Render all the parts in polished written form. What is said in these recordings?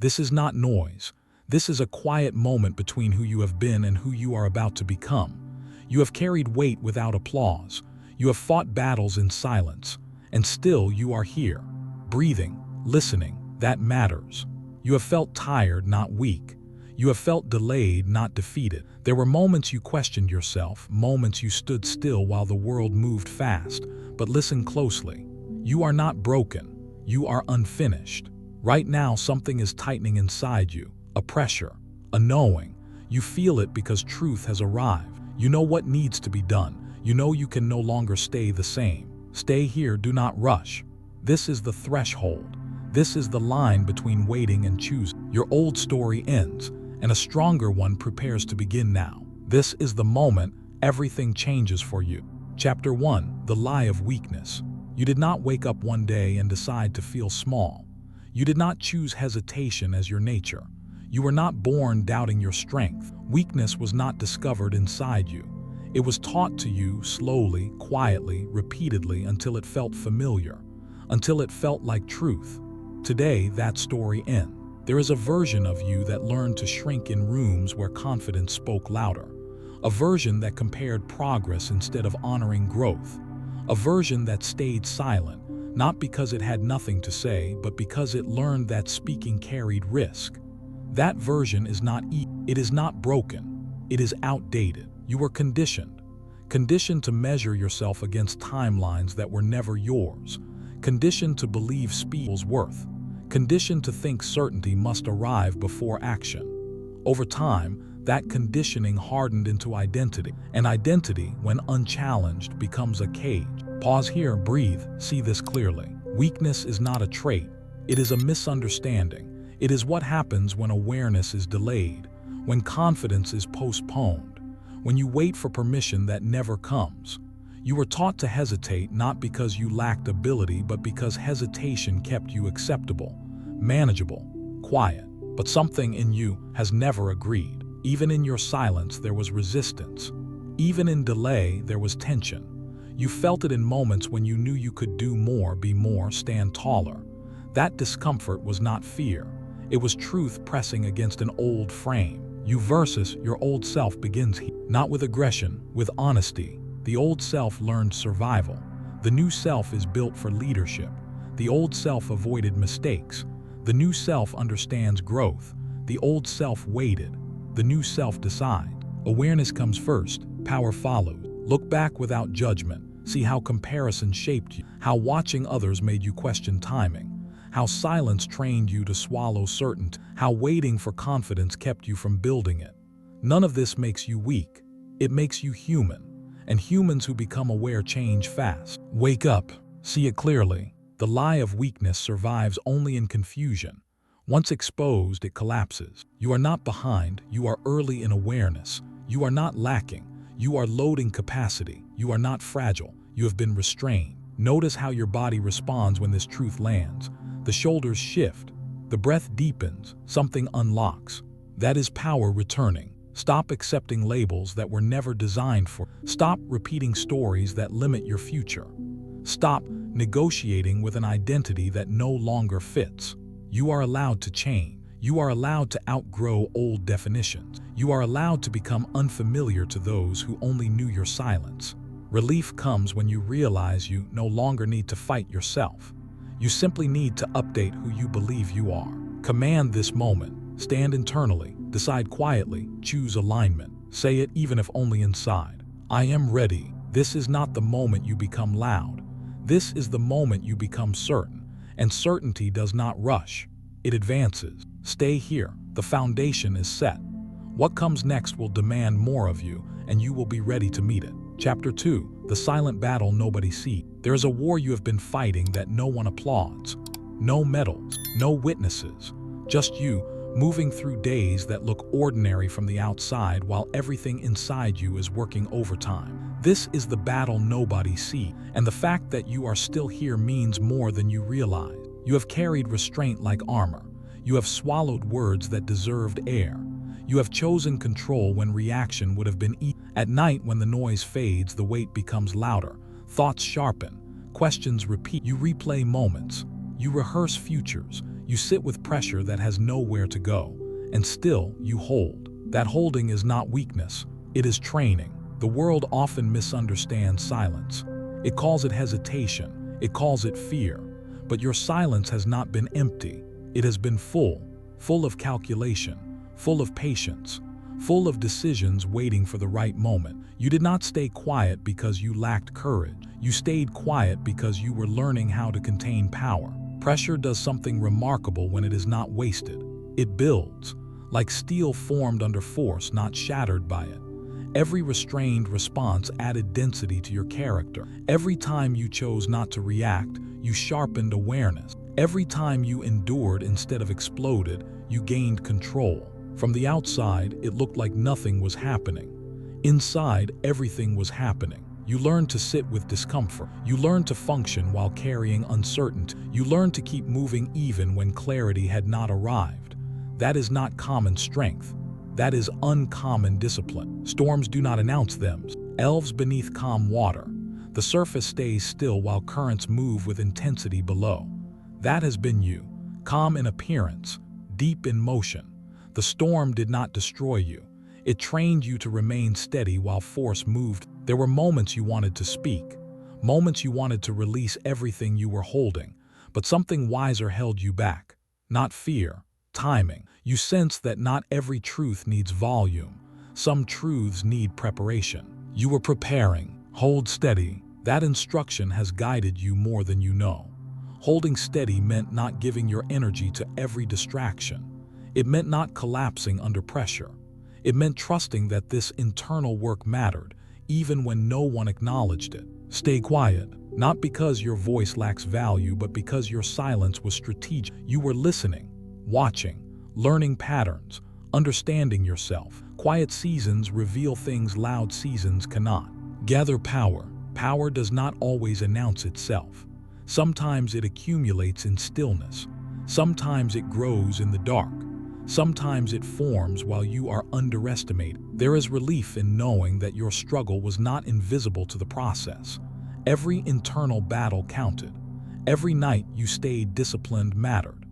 This is not noise. This is a quiet moment between who you have been and who you are about to become. You have carried weight without applause. You have fought battles in silence. And still you are here, breathing, listening. That matters. You have felt tired, not weak. You have felt delayed, not defeated. There were moments you questioned yourself, moments you stood still while the world moved fast. But listen closely. You are not broken. You are unfinished. Right now, something is tightening inside you, a pressure, a knowing. You feel it because truth has arrived. You know what needs to be done. You know you can no longer stay the same. Stay here, do not rush. This is the threshold. This is the line between waiting and choosing. Your old story ends, and a stronger one prepares to begin now. This is the moment everything changes for you. Chapter 1: The Lie of Weakness. You did not wake up one day and decide to feel small. You did not choose hesitation as your nature. You were not born doubting your strength. Weakness was not discovered inside you. It was taught to you slowly, quietly, repeatedly until it felt familiar, until it felt like truth. Today, that story ends. There is a version of you that learned to shrink in rooms where confidence spoke louder. A version that compared progress instead of honoring growth. A version that stayed silent, not because it had nothing to say, but because it learned that speaking carried risk. That version is not it is not broken. It is outdated. You were conditioned. Conditioned to measure yourself against timelines that were never yours. Conditioned to believe speed was worth. Conditioned to think certainty must arrive before action. Over time, that conditioning hardened into identity. And identity, when unchallenged, becomes a cage. Pause here, breathe, see this clearly. Weakness is not a trait. It is a misunderstanding. It is what happens when awareness is delayed, when confidence is postponed, when you wait for permission that never comes. You were taught to hesitate not because you lacked ability, but because hesitation kept you acceptable, manageable, quiet. But something in you has never agreed. Even in your silence, there was resistance. Even in delay, there was tension. You felt it in moments when you knew you could do more, be more, stand taller. That discomfort was not fear. It was truth pressing against an old frame. You versus your old self begins here. Not with aggression, with honesty. The old self learned survival. The new self is built for leadership. The old self avoided mistakes. The new self understands growth. The old self waited. The new self decides. Awareness comes first, power follows. Look back without judgment. See how comparison shaped you, how watching others made you question timing, how silence trained you to swallow certainty, how waiting for confidence kept you from building it. None of this makes you weak. It makes you human. And humans who become aware change fast. Wake up. See it clearly. The lie of weakness survives only in confusion. Once exposed, it collapses. You are not behind. You are early in awareness. You are not lacking. You are loading capacity. You are not fragile. You have been restrained. Notice how your body responds when this truth lands. The shoulders shift. The breath deepens. Something unlocks. That is power returning. Stop accepting labels that were never designed for. Stop repeating stories that limit your future. Stop negotiating with an identity that no longer fits. You are allowed to change. You are allowed to outgrow old definitions. You are allowed to become unfamiliar to those who only knew your silence. Relief comes when you realize you no longer need to fight yourself. You simply need to update who you believe you are. Command this moment. Stand internally. Decide quietly. Choose alignment. Say it even if only inside. I am ready. This is not the moment you become loud. This is the moment you become certain. And certainty does not rush. It advances. Stay here. The foundation is set. What comes next will demand more of you, and you will be ready to meet it. Chapter 2: The Silent Battle Nobody Sees. There is a war you have been fighting that no one applauds. No medals, no witnesses. Just you, moving through days that look ordinary from the outside while everything inside you is working overtime. This is the battle nobody sees, and the fact that you are still here means more than you realize. You have carried restraint like armor. You have swallowed words that deserved air. You have chosen control when reaction would have been easy. At night, when the noise fades, the weight becomes louder. Thoughts sharpen. Questions repeat. You replay moments. You rehearse futures. You sit with pressure that has nowhere to go, and still you hold. That holding is not weakness, it is training. The world often misunderstands silence. It calls it hesitation, it calls it fear. But your silence has not been empty, it has been full of calculation, full of patience, full of decisions waiting for the right moment. You did not stay quiet because you lacked courage. You stayed quiet because you were learning how to contain power. Pressure does something remarkable when it is not wasted. It builds, like steel formed under force, not shattered by it. Every restrained response added density to your character. Every time you chose not to react, you sharpened awareness. Every time you endured instead of exploded, you gained control. From the outside, it looked like nothing was happening. Inside, everything was happening. You learned to sit with discomfort. You learned to function while carrying uncertainty. You learned to keep moving even when clarity had not arrived. That is not common strength. That is uncommon discipline. Storms do not announce themselves beneath calm water. The surface stays still while currents move with intensity below. That has been you, calm in appearance, deep in motion. The storm did not destroy you. It trained you to remain steady while force moved. There were moments you wanted to speak, moments you wanted to release everything you were holding, but something wiser held you back. Not fear, timing. You sensed that not every truth needs volume. Some truths need preparation. You were preparing. Hold steady. That instruction has guided you more than you know. Holding steady meant not giving your energy to every distraction. It meant not collapsing under pressure. It meant trusting that this internal work mattered, even when no one acknowledged it. Stay quiet, not because your voice lacks value, but because your silence was strategic. You were listening, watching, learning patterns, understanding yourself. Quiet seasons reveal things loud seasons cannot. Gather power. Power does not always announce itself. Sometimes it accumulates in stillness. Sometimes it grows in the dark. Sometimes it forms while you are underestimated. There is relief in knowing that your struggle was not invisible to the process. Every internal battle counted. Every night you stayed disciplined mattered.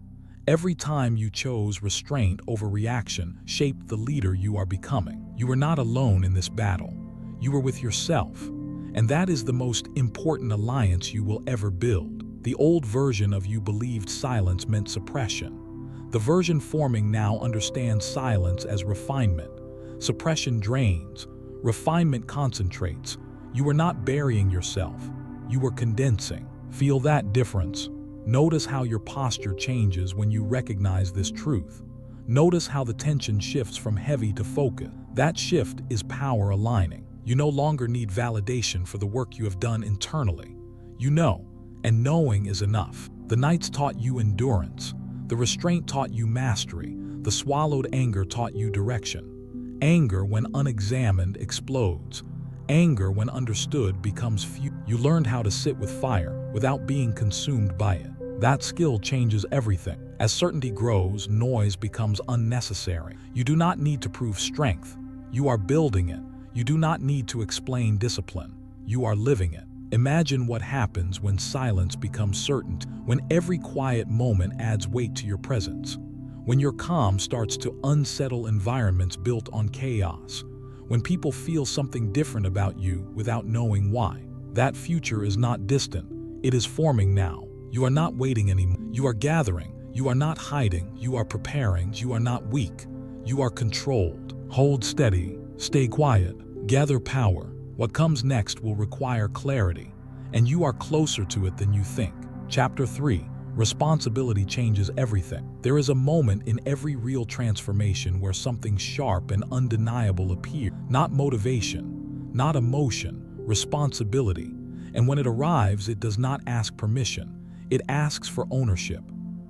Every time you chose restraint over reaction shaped the leader you are becoming. You were not alone in this battle. You were with yourself. And that is the most important alliance you will ever build. The old version of you believed silence meant suppression. The version forming now understands silence as refinement. Suppression drains. Refinement concentrates. You were not burying yourself. You were condensing. Feel that difference. Notice how your posture changes when you recognize this truth. Notice how the tension shifts from heavy to focus. That shift is power aligning. You no longer need validation for the work you have done internally. You know, and knowing is enough. The nights taught you endurance. The restraint taught you mastery. The swallowed anger taught you direction. Anger, when unexamined, explodes. Anger, when understood, becomes fuel. You learned how to sit with fire without being consumed by it. That skill changes everything. As certainty grows, noise becomes unnecessary. You do not need to prove strength. You are building it. You do not need to explain discipline. You are living it. Imagine what happens when silence becomes certain, when every quiet moment adds weight to your presence, when your calm starts to unsettle environments built on chaos, when people feel something different about you without knowing why. That future is not distant. It is forming now. You are not waiting anymore. You are gathering. You are not hiding. You are preparing. You are not weak. You are controlled. Hold steady. Stay quiet. Gather power. What comes next will require clarity, and you are closer to it than you think. Chapter 3. Responsibility changes everything. There is a moment in every real transformation where something sharp and undeniable appears. Not motivation, not emotion, responsibility. And when it arrives, it does not ask permission. It asks for ownership.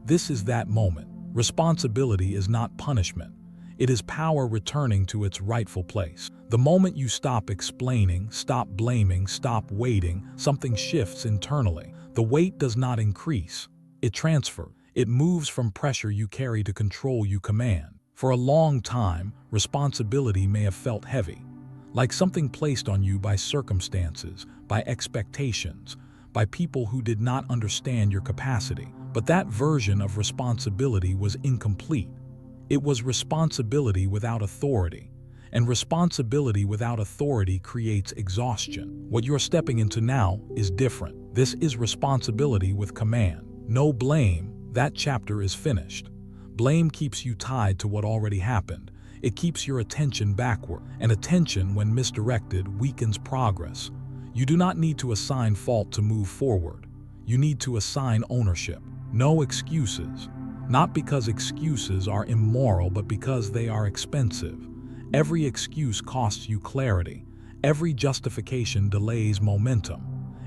This is that moment. Responsibility is not punishment. It is power returning to its rightful place. The moment you stop explaining, stop blaming, stop waiting, something shifts internally. The weight does not increase. It transfers. It moves from pressure you carry to control you command. For a long time, responsibility may have felt heavy, like something placed on you by circumstances, by expectations. by people who did not understand your capacity. But that version of responsibility was incomplete. It was responsibility without authority. And responsibility without authority creates exhaustion. What you're stepping into now is different. This is responsibility with command. No blame, that chapter is finished. Blame keeps you tied to what already happened. It keeps your attention backward, and attention, when misdirected, weakens progress. You do not need to assign fault to move forward. You need to assign ownership. No excuses. Not because excuses are immoral, but because they are expensive. Every excuse costs you clarity. Every justification delays momentum.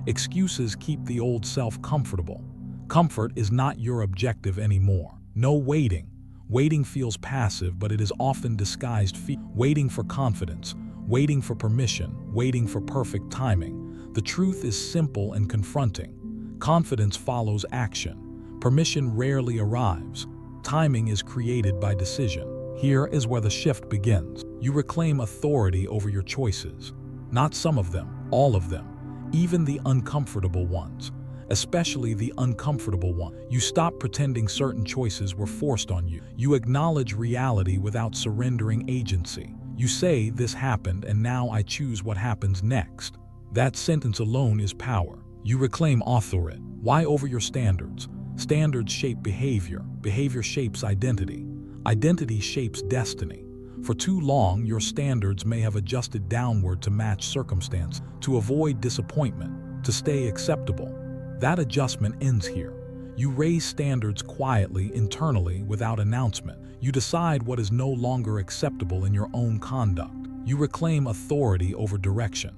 Excuses keep the old self comfortable. Comfort is not your objective anymore. No waiting. Waiting feels passive, but it is often disguised fear. Waiting for confidence, waiting for permission, waiting for perfect timing. The truth is simple and confronting. Confidence follows action. Permission rarely arrives. Timing is created by decision. Here is where the shift begins. You reclaim authority over your choices. Not some of them, all of them, even the uncomfortable ones. Especially the uncomfortable one. You stop pretending certain choices were forced on you. You acknowledge reality without surrendering agency. You say, "This happened, and now I choose what happens next." That sentence alone is power. You reclaim authority. Why over your standards? Standards shape behavior. Behavior shapes identity. Identity shapes destiny. For too long, your standards may have adjusted downward to match circumstance, to avoid disappointment, to stay acceptable. That adjustment ends here. You raise standards quietly, internally, without announcement. You decide what is no longer acceptable in your own conduct. You reclaim authority over direction.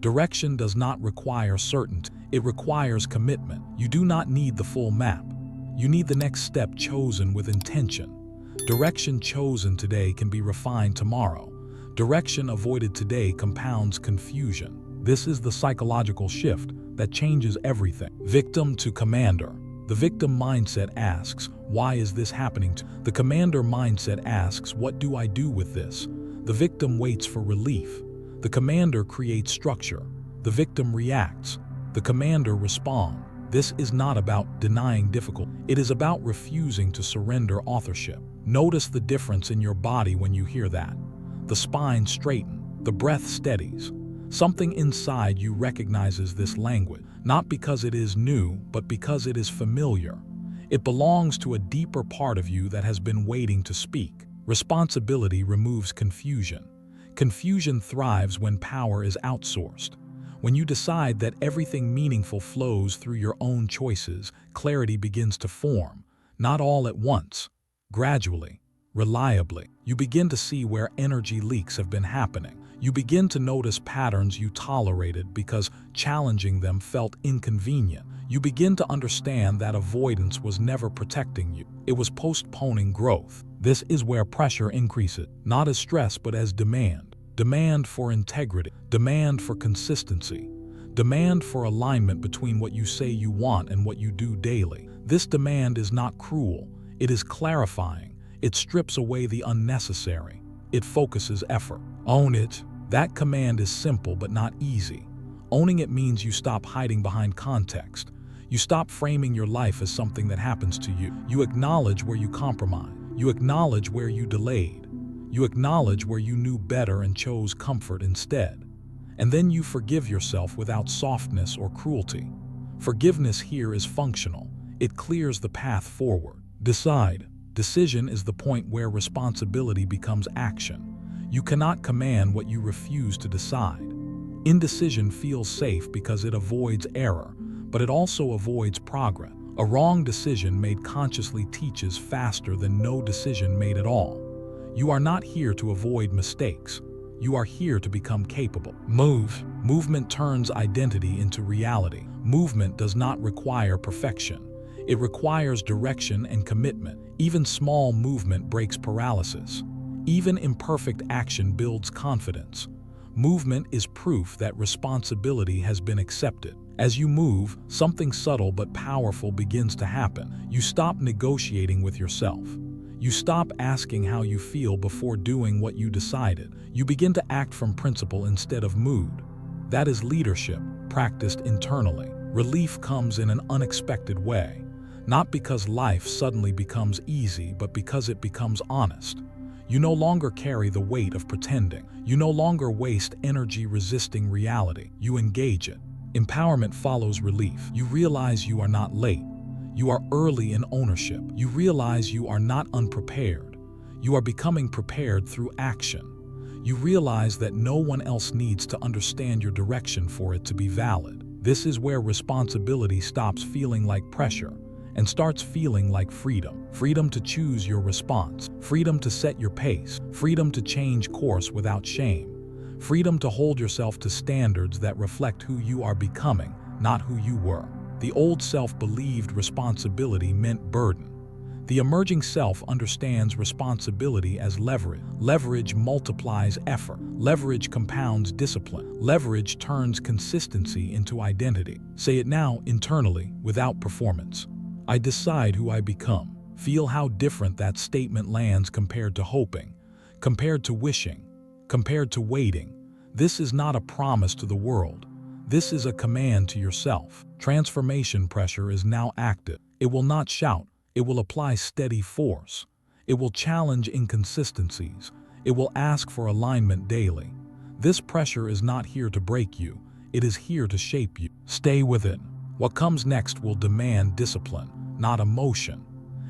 Direction does not require certainty. It requires commitment. You do not need the full map. You need the next step chosen with intention. Direction chosen today can be refined tomorrow. Direction avoided today compounds confusion. This is the psychological shift that changes everything. Victim to commander. The victim mindset asks, "Why is this happening to?" The commander mindset asks, "What do I do with this?" The victim waits for relief. The commander creates structure. The victim reacts. The commander responds. This is not about denying difficulty. It is about refusing to surrender authorship. Notice the difference in your body when you hear that. The spine straightens. The breath steadies. Something inside you recognizes this language, not because it is new, but because it is familiar. It belongs to a deeper part of you that has been waiting to speak. Responsibility removes confusion. Confusion thrives when power is outsourced. When you decide that everything meaningful flows through your own choices, clarity begins to form, not all at once, gradually, reliably. You begin to see where energy leaks have been happening. You begin to notice patterns you tolerated because challenging them felt inconvenient. You begin to understand that avoidance was never protecting you. It was postponing growth. This is where pressure increases, not as stress but as demand. Demand for integrity, demand for consistency, demand for alignment between what you say you want and what you do daily. This demand is not cruel. It is clarifying. It strips away the unnecessary. It focuses effort. Own it. That command is simple but not easy. Owning it means you stop hiding behind context. You stop framing your life as something that happens to you. You acknowledge where you compromised. You acknowledge where you delayed. You acknowledge where you knew better and chose comfort instead. And then you forgive yourself without softness or cruelty. Forgiveness here is functional. It clears the path forward. Decide. Decision is the point where responsibility becomes action. You cannot command what you refuse to decide. Indecision feels safe because it avoids error, but it also avoids progress. A wrong decision made consciously teaches faster than no decision made at all. You are not here to avoid mistakes. You are here to become capable. Move. Movement turns identity into reality. Movement does not require perfection. It requires direction and commitment. Even small movement breaks paralysis. Even imperfect action builds confidence. Movement is proof that responsibility has been accepted. As you move, something subtle but powerful begins to happen. You stop negotiating with yourself. You stop asking how you feel before doing what you decided. You begin to act from principle instead of mood. That is leadership, practiced internally. Relief comes in an unexpected way, not because life suddenly becomes easy, but because it becomes honest. You no longer carry the weight of pretending. You no longer waste energy resisting reality. You engage it. Empowerment follows relief. You realize you are not late. You are early in ownership. You realize you are not unprepared. You are becoming prepared through action. You realize that no one else needs to understand your direction for it to be valid. This is where responsibility stops feeling like pressure and starts feeling like freedom. Freedom to choose your response. Freedom to set your pace. Freedom to change course without shame. Freedom to hold yourself to standards that reflect who you are becoming, not who you were. The old self believed responsibility meant burden. The emerging self understands responsibility as leverage. Leverage multiplies effort. Leverage compounds discipline. Leverage turns consistency into identity. Say it now internally, without performance. I decide who I become. Feel how different that statement lands compared to hoping, compared to wishing, compared to waiting. This is not a promise to the world. This is a command to yourself. Transformation pressure is now active. It will not shout. It will apply steady force. It will challenge inconsistencies. It will ask for alignment daily. This pressure is not here to break you. It is here to shape you. Stay with it. What comes next will demand discipline, not emotion.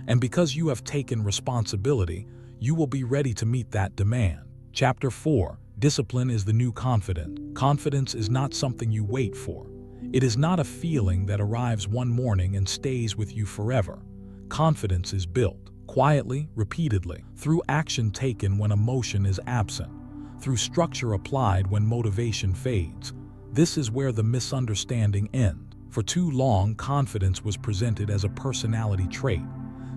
And because you have taken responsibility, you will be ready to meet that demand. Chapter 4. Discipline is the new confidence. Confidence is not something you wait for. It is not a feeling that arrives one morning and stays with you forever. Confidence is built, quietly, repeatedly, through action taken when emotion is absent, through structure applied when motivation fades. This is where the misunderstanding ends. For too long, confidence was presented as a personality trait,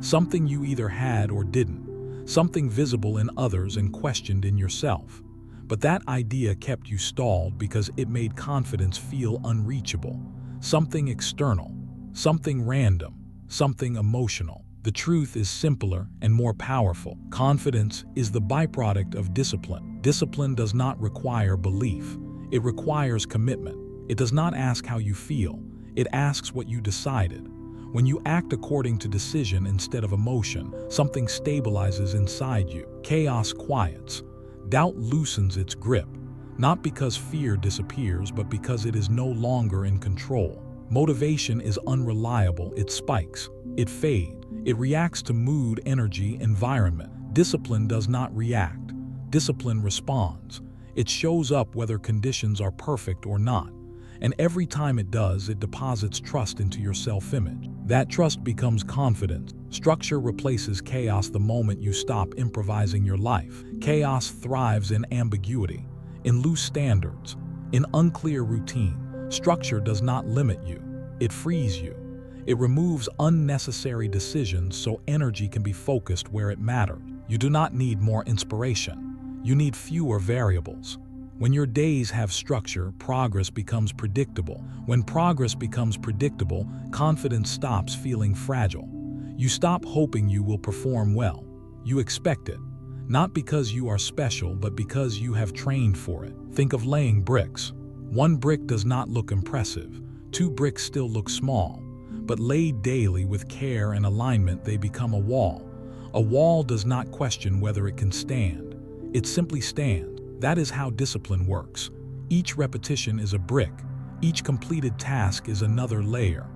something you either had or didn't, something visible in others and questioned in yourself. But that idea kept you stalled because it made confidence feel unreachable, something external, something random, something emotional. The truth is simpler and more powerful. Confidence is the byproduct of discipline. Discipline does not require belief. It requires commitment. It does not ask how you feel. It asks what you decided. When you act according to decision instead of emotion, something stabilizes inside you. Chaos quiets. Doubt loosens its grip, not because fear disappears, but because it is no longer in control. Motivation is unreliable. It spikes. It fades. It reacts to mood, energy, environment. Discipline does not react. Discipline responds. It shows up whether conditions are perfect or not. And every time it does, it deposits trust into your self-image. That trust becomes confidence. Structure replaces chaos the moment you stop improvising your life. Chaos thrives in ambiguity, in loose standards, in unclear routine. Structure does not limit you. It frees you. It removes unnecessary decisions so energy can be focused where it matters. You do not need more inspiration. You need fewer variables. When your days have structure, progress becomes predictable. When progress becomes predictable, confidence stops feeling fragile. You stop hoping you will perform well. You expect it, not because you are special, but because you have trained for it. Think of laying bricks. One brick does not look impressive. 2 bricks still look small. But laid daily with care and alignment, they become a wall. A wall does not question whether it can stand. It simply stands. That is how discipline works. Each repetition is a brick. Each completed task is another layer.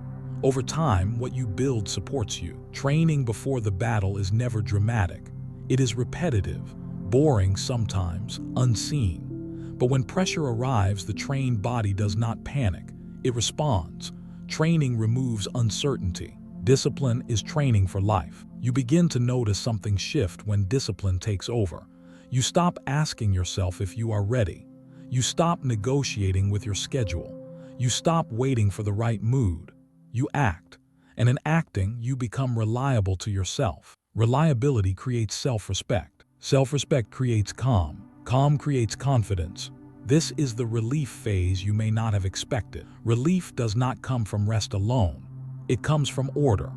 Over time, what you build supports you. Training before the battle is never dramatic. It is repetitive, boring sometimes, unseen. But when pressure arrives, the trained body does not panic. It responds. Training removes uncertainty. Discipline is training for life. You begin to notice something shift when discipline takes over. You stop asking yourself if you are ready. You stop negotiating with your schedule. You stop waiting for the right mood. You act. And in acting, you become reliable to yourself. Reliability creates self-respect. Self-respect creates calm. Calm creates confidence. This is the relief phase you may not have expected. Relief does not come from rest alone. It comes from order,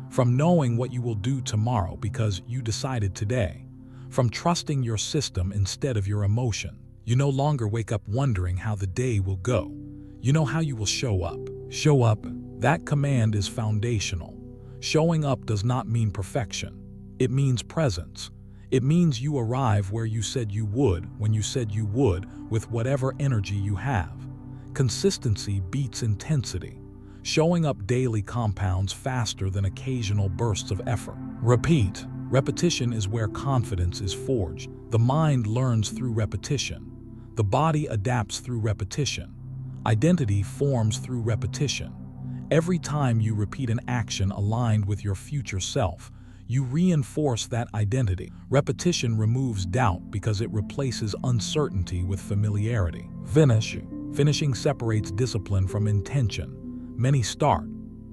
from knowing what you will do tomorrow because you decided today, from trusting your system instead of your emotion. You no longer wake up wondering how the day will go. You know how you will show up. Show up That command is foundational. Showing up does not mean perfection. It means presence. It means you arrive where you said you would, when you said you would, with whatever energy you have. Consistency beats intensity. Showing up daily compounds faster than occasional bursts of effort. Repeat. Repetition is where confidence is forged. The mind learns through repetition. The body adapts through repetition. Identity forms through repetition. Every time you repeat an action aligned with your future self, you reinforce that identity. Repetition removes doubt because it replaces uncertainty with familiarity. Finishing separates discipline from intention. Many start,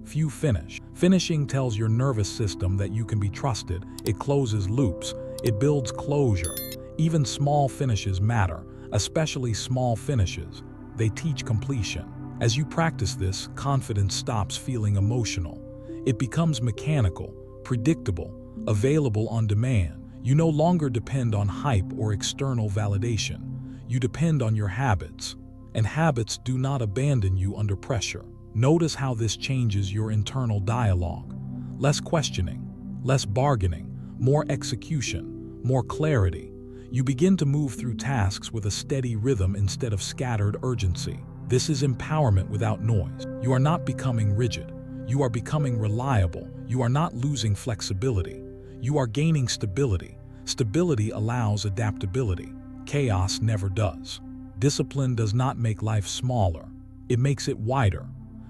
few finish. Finishing tells your nervous system that you can be trusted. It closes loops. It builds closure. Even small finishes matter, especially small finishes. They teach completion. As you practice this, confidence stops feeling emotional. It becomes mechanical, predictable, available on demand. You no longer depend on hype or external validation. You depend on your habits, and habits do not abandon you under pressure. Notice how this changes your internal dialogue. Less questioning, less bargaining, more execution, more clarity. You begin to move through tasks with a steady rhythm instead of scattered urgency. This is empowerment without noise. You are not becoming rigid. You are becoming reliable. You are not losing flexibility. You are gaining stability. Stability allows adaptability. Chaos never does. Discipline does not make life smaller. It makes it wider.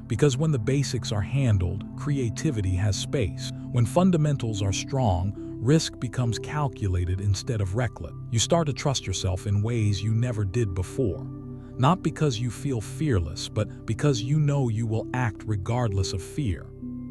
Because when the basics are handled, creativity has space. When fundamentals are strong, risk becomes calculated instead of reckless. You start to trust yourself in ways you never did before. Not because you feel fearless, but because you know you will act regardless of fear.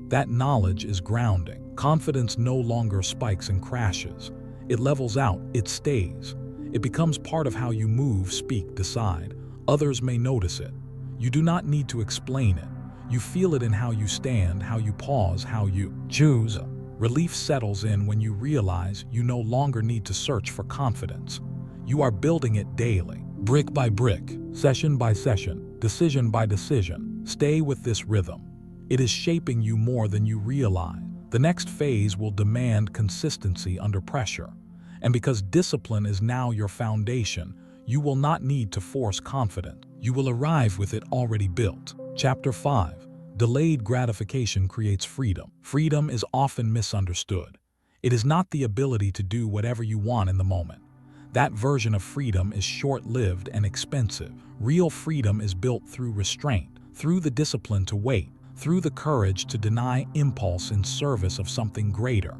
That knowledge is grounding. Confidence no longer spikes and crashes. It levels out, it stays. It becomes part of how you move, speak, decide. Others may notice it. You do not need to explain it. You feel it in how you stand, how you pause, how you choose. Relief settles in when you realize you no longer need to search for confidence. You are building it daily, brick by brick, session by session, decision by decision. Stay with this rhythm. It is shaping you more than you realize. The next phase will demand consistency under pressure. And because discipline is now your foundation, you will not need to force confidence. You will arrive with it already built. Chapter 5. Delayed gratification creates freedom. Freedom is often misunderstood. It is not the ability to do whatever you want in the moment. That version of freedom is short-lived and expensive. Real freedom is built through restraint, through the discipline to wait, through the courage to deny impulse in service of something greater.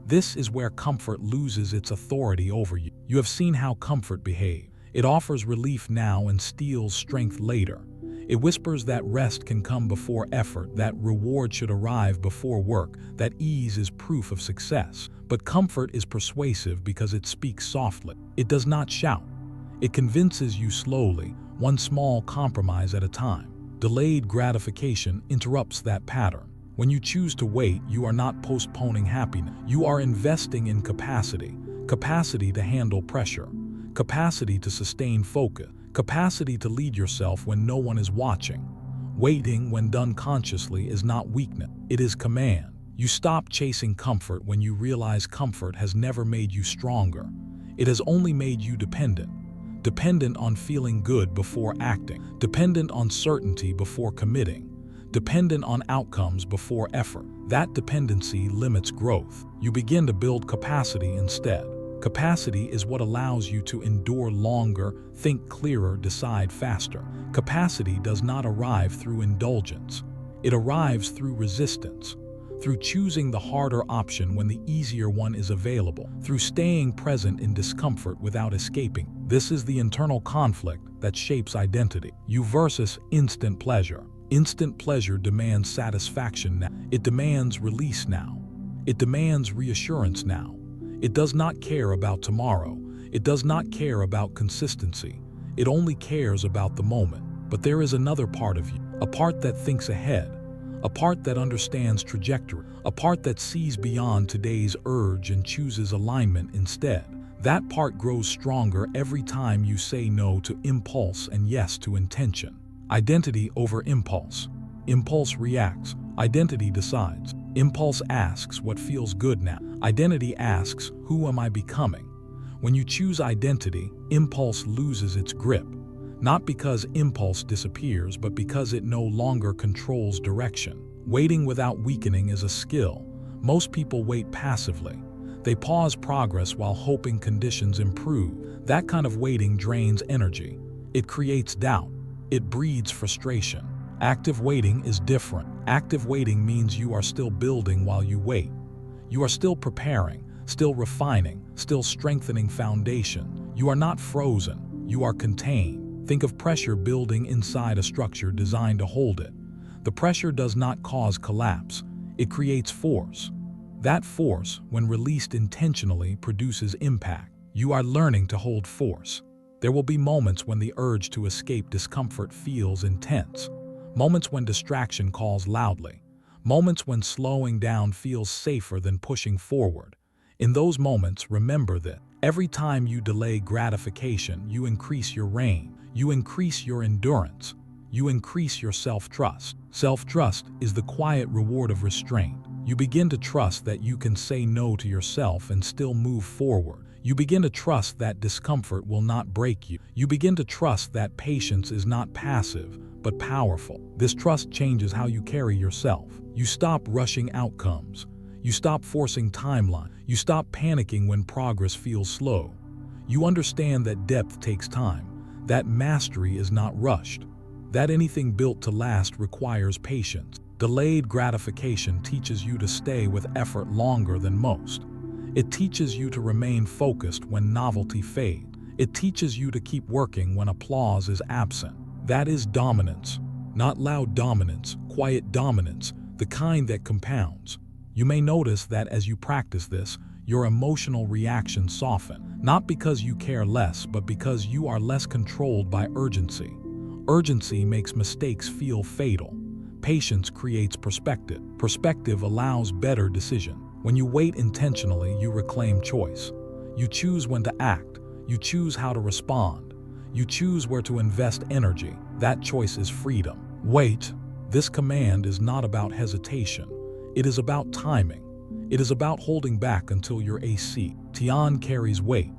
This is where comfort loses its authority over you. You have seen how comfort behaves. It offers relief now and steals strength later. It whispers that rest can come before effort, that reward should arrive before work, that ease is proof of success. But comfort is persuasive because it speaks softly. It does not shout. It convinces you slowly, one small compromise at a time. Delayed gratification interrupts that pattern. When you choose to wait, you are not postponing happiness. You are investing in capacity. Capacity to handle pressure. Capacity to sustain focus. Capacity to lead yourself when no one is watching. Waiting, when done consciously, is not weakness. It is command. You stop chasing comfort when you realize comfort has never made you stronger. It has only made you dependent. Dependent on feeling good before acting. Dependent on certainty before committing. Dependent on outcomes before effort. That dependency limits growth. You begin to build capacity instead. Capacity is what allows you to endure longer, think clearer, decide faster. Capacity does not arrive through indulgence. It arrives through resistance, through choosing the harder option when the easier one is available, through staying present in discomfort without escaping. This is the internal conflict that shapes identity. You versus instant pleasure. Instant pleasure demands satisfaction now. It demands release now. It demands reassurance now. It does not care about tomorrow. It does not care about consistency. It only cares about the moment. But there is another part of you, a part that thinks ahead, a part that understands trajectory, a part that sees beyond today's urge and chooses alignment instead. That part grows stronger every time you say no to impulse and yes to intention. Identity over impulse. Impulse reacts. Identity decides. Impulse asks what feels good now. Identity asks, who am I becoming? When you choose identity, impulse loses its grip. Not because impulse disappears, but because it no longer controls direction. Waiting without weakening is a skill. Most people wait passively. They pause progress while hoping conditions improve. That kind of waiting drains energy. It creates doubt. It breeds frustration. Active waiting is different. Active waiting means you are still building while you wait. You are still preparing, still refining, still strengthening foundation. You are not frozen. You are contained. Think of pressure building inside a structure designed to hold it. The pressure does not cause collapse. It creates force. That force, when released intentionally, produces impact. You are learning to hold force. There will be moments when the urge to escape discomfort feels intense. Moments when distraction calls loudly. Moments when slowing down feels safer than pushing forward. In those moments, remember that every time you delay gratification, you increase your reign. You increase your endurance. You increase your self-trust. Self-trust is the quiet reward of restraint. You begin to trust that you can say no to yourself and still move forward. You begin to trust that discomfort will not break you. You begin to trust that patience is not passive, but powerful. This trust changes how you carry yourself. You stop rushing outcomes. You stop forcing timeline. You stop panicking when progress feels slow. You understand that depth takes time, that mastery is not rushed, that anything built to last requires patience. Delayed gratification teaches you to stay with effort longer than most. It teaches you to remain focused when novelty fades. It teaches you to keep working when applause is absent. That is dominance. Not loud dominance, quiet dominance, the kind that compounds. You may notice that as you practice this, your emotional reactions soften. Not because you care less, but because you are less controlled by urgency. Urgency makes mistakes feel fatal. Patience creates perspective. Perspective allows better decision. When you wait intentionally, you reclaim choice. You choose when to act. You choose how to respond. You choose where to invest energy. That choice is freedom. Wait. This command is not about hesitation. It is about timing. It is about holding back until your AC. Tian carries weight.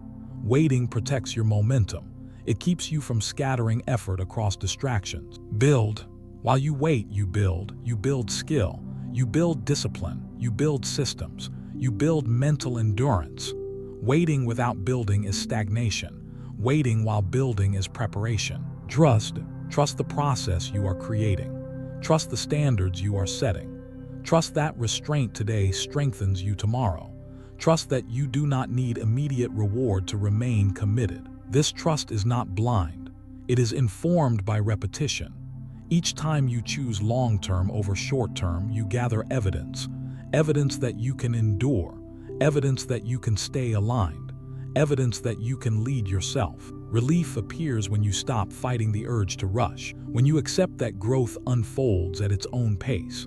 Waiting protects your momentum. It keeps you from scattering effort across distractions. Build. While you wait, you build. You build skill. You build discipline. You build systems. You build mental endurance. Waiting without building is stagnation. Waiting while building is preparation. Trust. Trust the process you are creating. Trust the standards you are setting. Trust that restraint today strengthens you tomorrow. Trust that you do not need immediate reward to remain committed. This trust is not blind. It is informed by repetition. Each time you choose long-term over short-term, you gather evidence. Evidence that you can endure. Evidence that you can stay aligned. Evidence that you can lead yourself. Relief appears when you stop fighting the urge to rush. When you accept that growth unfolds at its own pace.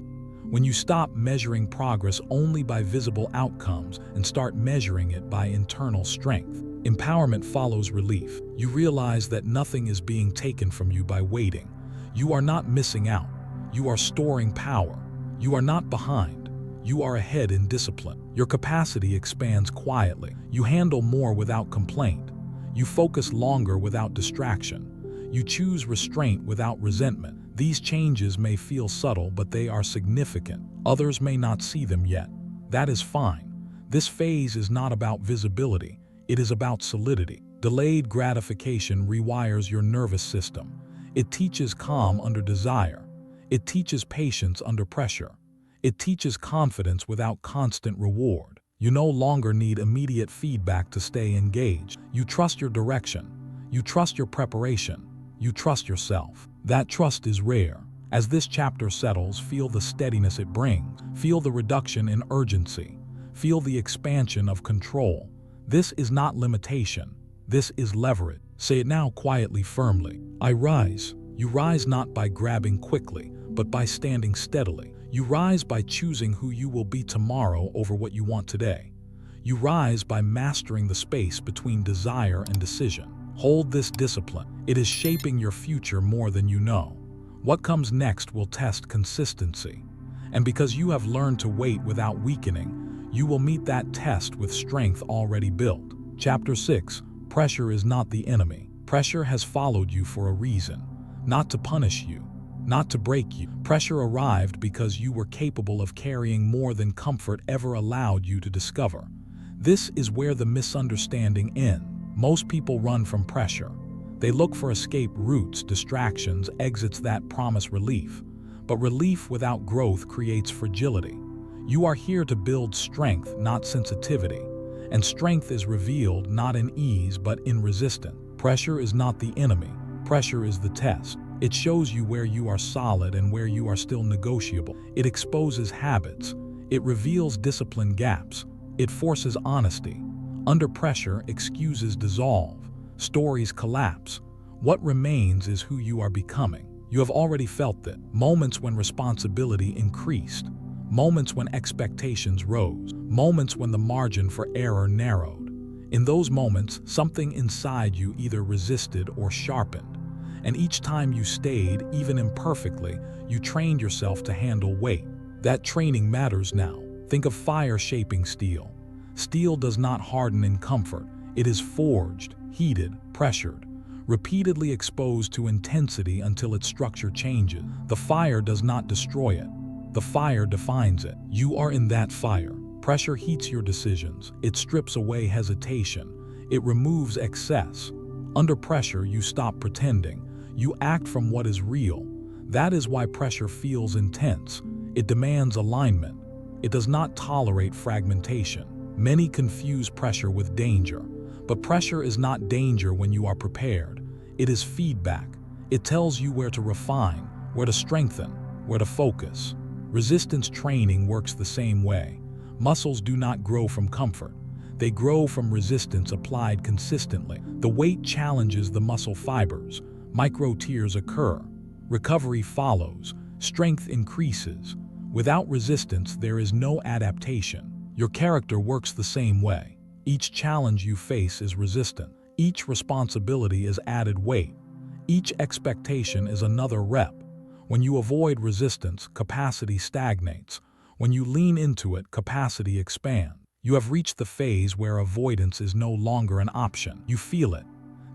When you stop measuring progress only by visible outcomes and start measuring it by internal strength. Empowerment follows relief. You realize that nothing is being taken from you by waiting. You are not missing out. You are storing power. You are not behind. You are ahead in discipline. Your capacity expands quietly. You handle more without complaint. You focus longer without distraction. You choose restraint without resentment. These changes may feel subtle, but they are significant. Others may not see them yet. That is fine. This phase is not about visibility. It is about solidity. Delayed gratification rewires your nervous system. It teaches calm under desire. It teaches patience under pressure. It teaches confidence without constant reward. You no longer need immediate feedback to stay engaged. You trust your direction. You trust your preparation. You trust yourself. That trust is rare. As this chapter settles, feel the steadiness it brings. Feel the reduction in urgency. Feel the expansion of control. This is not limitation. This is leverage. Say it now quietly, firmly. I rise. You rise not by grabbing quickly, but by standing steadily. You rise by choosing who you will be tomorrow over what you want today. You rise by mastering the space between desire and decision. Hold this discipline. It is shaping your future more than you know. What comes next will test consistency. And because you have learned to wait without weakening, you will meet that test with strength already built. Chapter 6. Pressure is not the enemy. Pressure has followed you for a reason. Not to punish you, not to break you. Pressure arrived because you were capable of carrying more than comfort ever allowed you to discover. This is where the misunderstanding ends. Most people run from pressure. They look for escape routes, distractions, exits that promise relief. But relief without growth creates fragility. You are here to build strength, not sensitivity. And strength is revealed not in ease but in resistance. Pressure is not the enemy. Pressure is the test. It shows you where you are solid and where you are still negotiable. It exposes habits. It reveals discipline gaps. It forces honesty. Under pressure, excuses dissolve. Stories collapse. What remains is who you are becoming. You have already felt that. Moments when responsibility increased. Moments when expectations rose. Moments when the margin for error narrowed. In those moments, something inside you either resisted or sharpened. And each time you stayed, even imperfectly, you trained yourself to handle weight. That training matters now. Think of fire shaping steel. Steel does not harden in comfort. It is forged, heated, pressured, repeatedly exposed to intensity until its structure changes. The fire does not destroy it. The fire defines it. You are in that fire. Pressure heats your decisions. It strips away hesitation. It removes excess. Under pressure, you stop pretending. You act from what is real. That is why pressure feels intense. It demands alignment. It does not tolerate fragmentation. Many confuse pressure with danger. But pressure is not danger when you are prepared. It is feedback. It tells you where to refine, where to strengthen, where to focus. Resistance training works the same way. Muscles do not grow from comfort. They grow from resistance applied consistently. The weight challenges the muscle fibers. Micro tears occur. Recovery follows. Strength increases. Without resistance, there is no adaptation. Your character works the same way. Each challenge you face is resistant. Each responsibility is added weight. Each expectation is another rep. When you avoid resistance, capacity stagnates. When you lean into it, capacity expands. You have reached the phase where avoidance is no longer an option. You feel it.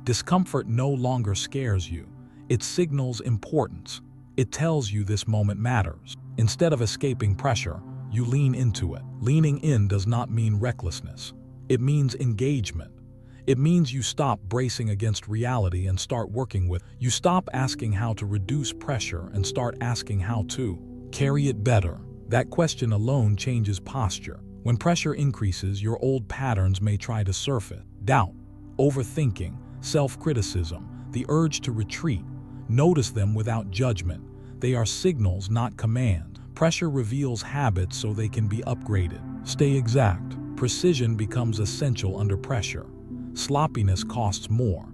Discomfort no longer scares you. It signals importance. It tells you this moment matters. Instead of escaping pressure, you lean into it. Leaning in does not mean recklessness. It means engagement. It means you stop bracing against reality and start working with. You stop asking how to reduce pressure and start asking how to carry it better. That question alone changes posture. When pressure increases, your old patterns may try to surface. Doubt, overthinking, self-criticism, the urge to retreat. Notice them without judgment. They are signals, not commands. Pressure reveals habits so they can be upgraded. Stay exact. Precision becomes essential under pressure. Sloppiness costs more.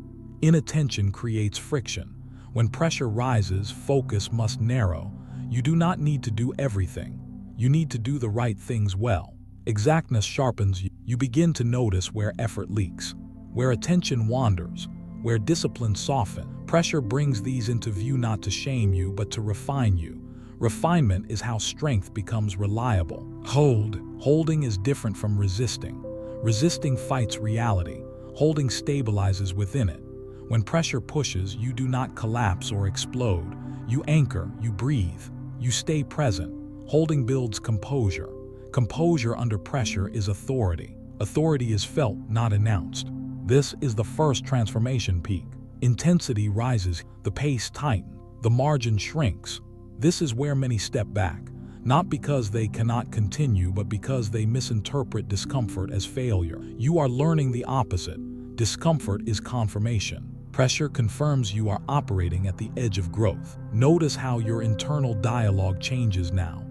Inattention creates friction. When pressure rises, focus must narrow. You do not need to do everything. You need to do the right things well. Exactness sharpens you. You begin to notice where effort leaks, where attention wanders, where discipline softens. Pressure brings these into view not to shame you, but to refine you. Refinement is how strength becomes reliable. Holding is different from resisting. Resisting fights reality. Holding stabilizes within it. When pressure pushes, you do not collapse or explode. You anchor, you breathe, you stay present. Holding builds composure. Composure under pressure is authority. Authority is felt, not announced. This is the first transformation peak. Intensity rises, the pace tightens, the margin shrinks. This is where many step back, not because they cannot continue, but because they misinterpret discomfort as failure. You are learning the opposite. Discomfort is confirmation. Pressure confirms you are operating at the edge of growth. Notice how your internal dialogue changes now.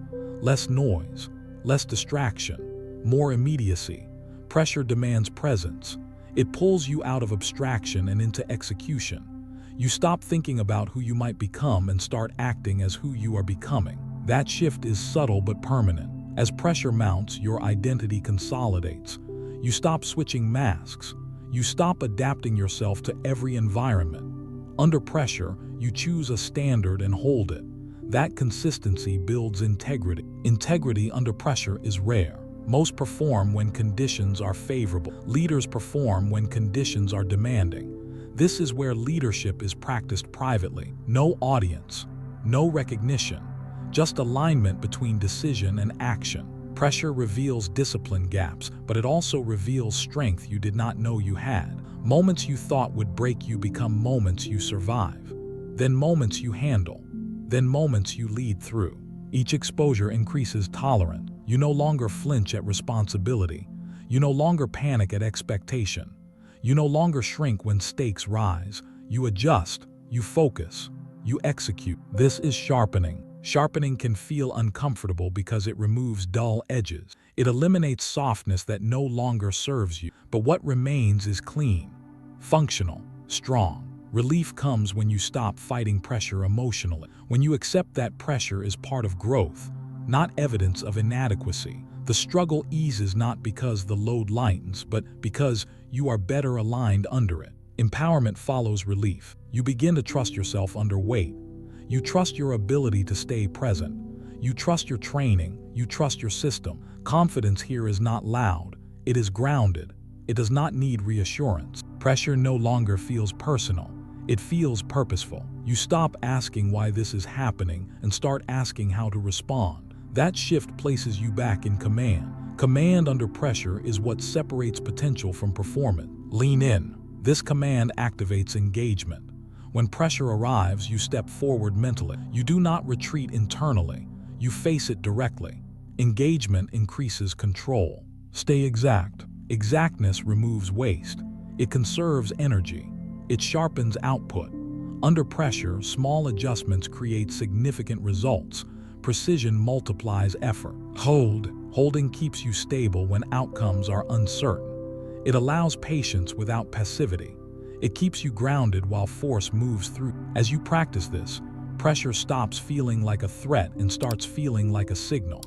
Less noise, less distraction, more immediacy. Pressure demands presence. It pulls you out of abstraction and into execution. You stop thinking about who you might become and start acting as who you are becoming. That shift is subtle but permanent. As pressure mounts, your identity consolidates. You stop switching masks. You stop adapting yourself to every environment. Under pressure, you choose a standard and hold it. That consistency builds integrity. Integrity under pressure is rare. Most perform when conditions are favorable. Leaders perform when conditions are demanding. This is where leadership is practiced privately. No audience, no recognition, just alignment between decision and action. Pressure reveals discipline gaps, but it also reveals strength you did not know you had. Moments you thought would break you become moments you survive. Then moments you handle. Then moments you lead through. Each exposure increases tolerance. You no longer flinch at responsibility. You no longer panic at expectation. You no longer shrink when stakes rise. You adjust, you focus, you execute. This is sharpening. Sharpening can feel uncomfortable because it removes dull edges. It eliminates softness that no longer serves you. But what remains is clean, functional, strong. Relief comes when you stop fighting pressure emotionally. When you accept that pressure is part of growth, not evidence of inadequacy. The struggle eases not because the load lightens, but because you are better aligned under it. Empowerment follows relief. You begin to trust yourself under weight. You trust your ability to stay present. You trust your training. You trust your system. Confidence here is not loud. It is grounded. It does not need reassurance. Pressure no longer feels personal. It feels purposeful. You stop asking why this is happening and start asking how to respond. That shift places you back in command. Command under pressure is what separates potential from performance. Lean in. This command activates engagement. When pressure arrives, you step forward mentally. You do not retreat internally. You face it directly. Engagement increases control. Stay exact. Exactness removes waste. It conserves energy. It sharpens output. Under pressure, small adjustments create significant results. Precision multiplies effort. Holding keeps you stable when outcomes are uncertain. It allows patience without passivity. It keeps you grounded while force moves through. As you practice this, pressure stops feeling like a threat and starts feeling like a signal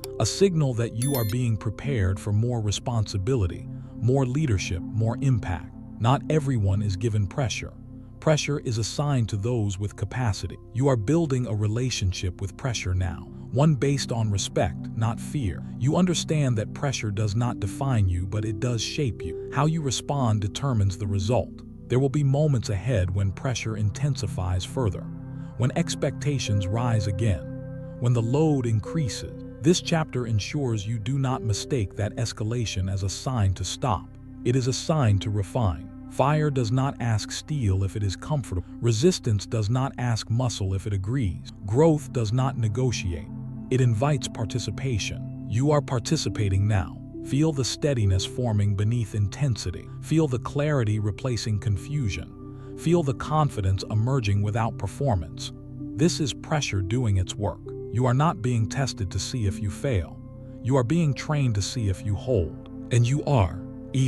that you are being prepared for more responsibility, more leadership, more impact. Not everyone is given pressure. Pressure is assigned to those with capacity. You are building a relationship with pressure now, one based on respect, not fear. You understand that pressure does not define you, but it does shape you. How you respond determines the result. There will be moments ahead when pressure intensifies further, when expectations rise again, when the load increases. This chapter ensures you do not mistake that escalation as a sign to stop. It is a sign to refine. Fire does not ask steel if it is comfortable. Resistance does not ask muscle if it agrees. Growth does not negotiate. It invites participation. You are participating now. Feel the steadiness forming beneath intensity. Feel the clarity replacing confusion. Feel the confidence emerging without performance. This is pressure doing its work. You are not being tested to see if you fail. You are being trained to see if you hold. And you are.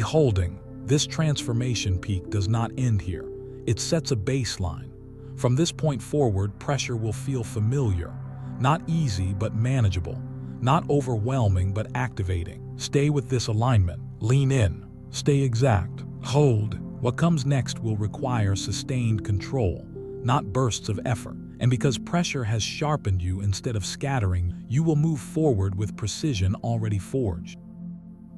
Holding. This transformation peak does not end here. It sets a baseline. From this point forward, pressure will feel familiar. Not easy, but manageable. Not overwhelming, but activating. Stay with this alignment. Lean in. Stay exact. Hold. What comes next will require sustained control, not bursts of effort. And because pressure has sharpened you instead of scattering, you will move forward with precision already forged.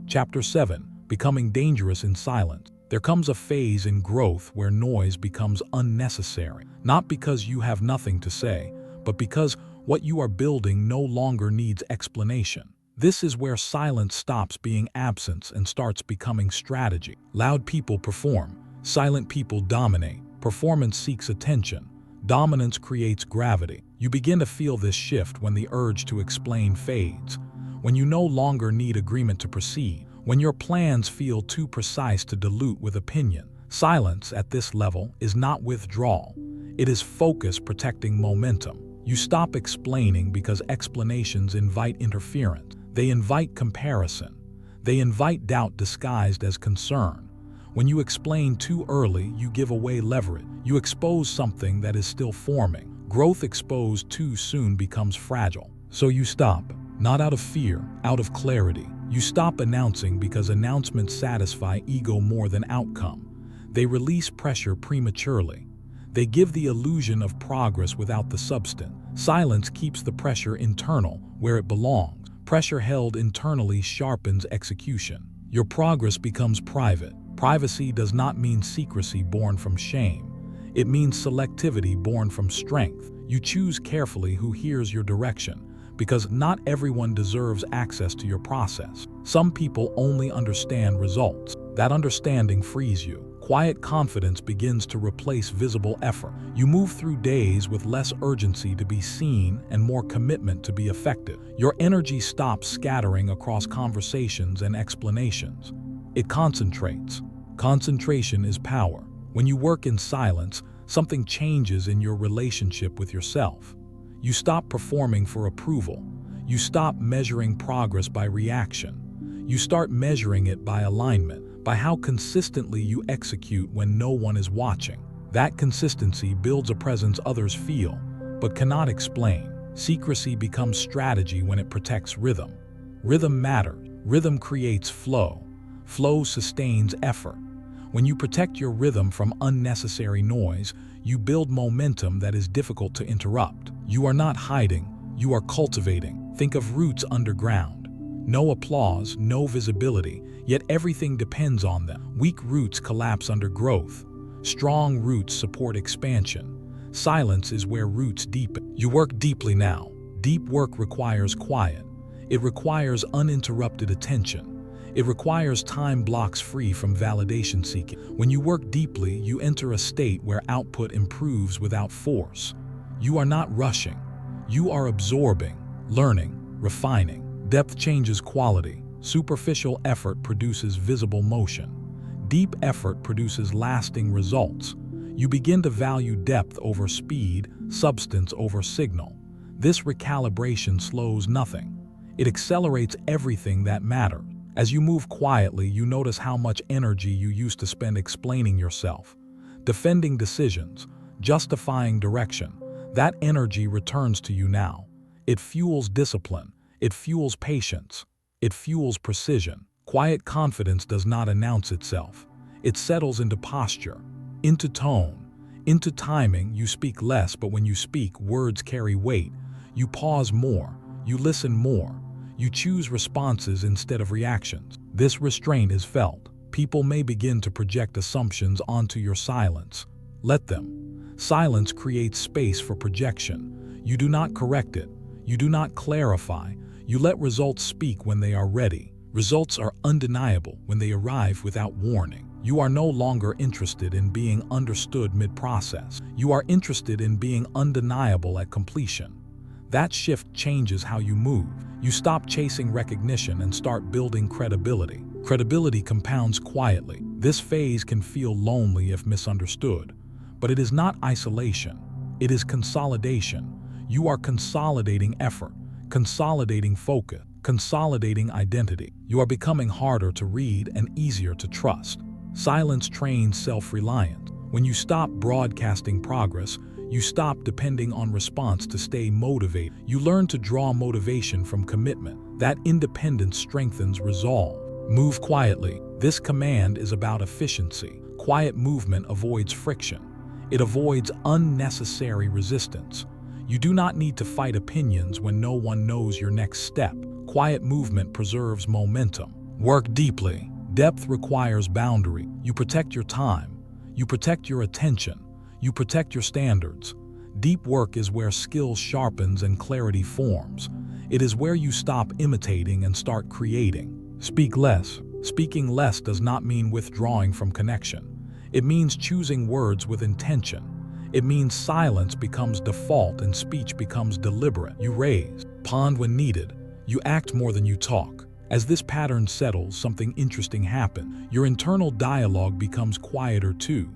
Chapter 7. Becoming dangerous in silence. There comes a phase in growth where noise becomes unnecessary. Not because you have nothing to say, but because what you are building no longer needs explanation. This is where silence stops being absence and starts becoming strategy. Loud people perform. Silent people dominate. Performance seeks attention. Dominance creates gravity. You begin to feel this shift when the urge to explain fades, when you no longer need agreement to proceed, when your plans feel too precise to dilute with opinion. Silence at this level is not withdrawal. It is focus protecting momentum. You stop explaining because explanations invite interference. They invite comparison. They invite doubt disguised as concern. When you explain too early, you give away leverage. You expose something that is still forming. Growth exposed too soon becomes fragile. So you stop, not out of fear, out of clarity. You stop announcing because announcements satisfy ego more than outcome. They release pressure prematurely. They give the illusion of progress without the substance. Silence keeps the pressure internal, where it belongs. Pressure held internally sharpens execution. Your progress becomes private. Privacy does not mean secrecy born from shame. It means selectivity born from strength. You choose carefully who hears your direction, because not everyone deserves access to your process. Some people only understand results. That understanding frees you. Quiet confidence begins to replace visible effort. You move through days with less urgency to be seen and more commitment to be effective. Your energy stops scattering across conversations and explanations. It concentrates. Concentration is power. When you work in silence, something changes in your relationship with yourself. You stop performing for approval. You stop measuring progress by reaction. You start measuring it by alignment, by how consistently you execute when no one is watching. That consistency builds a presence others feel, but cannot explain. Secrecy becomes strategy when it protects rhythm. Rhythm matters. Rhythm creates flow. Flow sustains effort. When you protect your rhythm from unnecessary noise, you build momentum that is difficult to interrupt. You are not hiding, you are cultivating. Think of roots underground. No applause, no visibility, yet everything depends on them. Weak roots collapse under growth. Strong roots support expansion. Silence is where roots deepen. You work deeply now. Deep work requires quiet. It requires uninterrupted attention. It requires time blocks free from validation seeking. When you work deeply, you enter a state where output improves without force. You are not rushing. You are absorbing, learning, refining. Depth changes quality. Superficial effort produces visible motion. Deep effort produces lasting results. You begin to value depth over speed, substance over signal. This recalibration slows nothing. It accelerates everything that matters. As you move quietly, you notice how much energy you used to spend explaining yourself, defending decisions, justifying direction. That energy returns to you now. It fuels discipline. It fuels patience. It fuels precision. Quiet confidence does not announce itself. It settles into posture, into tone, into timing. You speak less, but when you speak, words carry weight. You pause more. You listen more. You choose responses instead of reactions. This restraint is felt. People may begin to project assumptions onto your silence. Let them. Silence creates space for projection. You do not correct it. You do not clarify. You let results speak when they are ready. Results are undeniable when they arrive without warning. You are no longer interested in being understood mid-process. You are interested in being undeniable at completion. That shift changes how you move. You stop chasing recognition and start building credibility. Credibility compounds quietly. This phase can feel lonely if misunderstood, but it is not isolation. It is consolidation. You are consolidating effort, consolidating focus, consolidating identity. You are becoming harder to read and easier to trust. Silence trains self-reliance. When you stop broadcasting progress, you stop depending on response to stay motivated. You learn to draw motivation from commitment. That independence strengthens resolve. Move quietly. This command is about efficiency. Quiet movement avoids friction. It avoids unnecessary resistance. You do not need to fight opinions when no one knows your next step. Quiet movement preserves momentum. Work deeply. Depth requires boundary. You protect your time. You protect your attention. You protect your standards. Deep work is where skill sharpens and clarity forms. It is where you stop imitating and start creating. Speak less. Speaking less does not mean withdrawing from connection. It means choosing words with intention. It means silence becomes default and speech becomes deliberate. You raise, pond when needed. You act more than you talk. As this pattern settles, something interesting happens. Your internal dialogue becomes quieter too.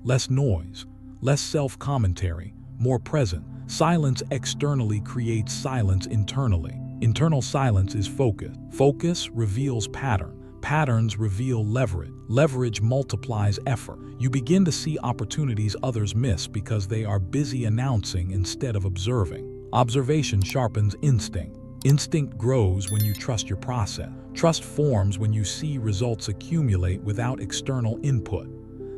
Less noise. Less self-commentary, more present. Silence externally creates silence internally. Internal silence is focus. Focus reveals pattern. Patterns reveal leverage. Leverage multiplies effort. You begin to see opportunities others miss because they are busy announcing instead of observing. Observation sharpens instinct. Instinct grows when you trust your process. Trust forms when you see results accumulate without external input.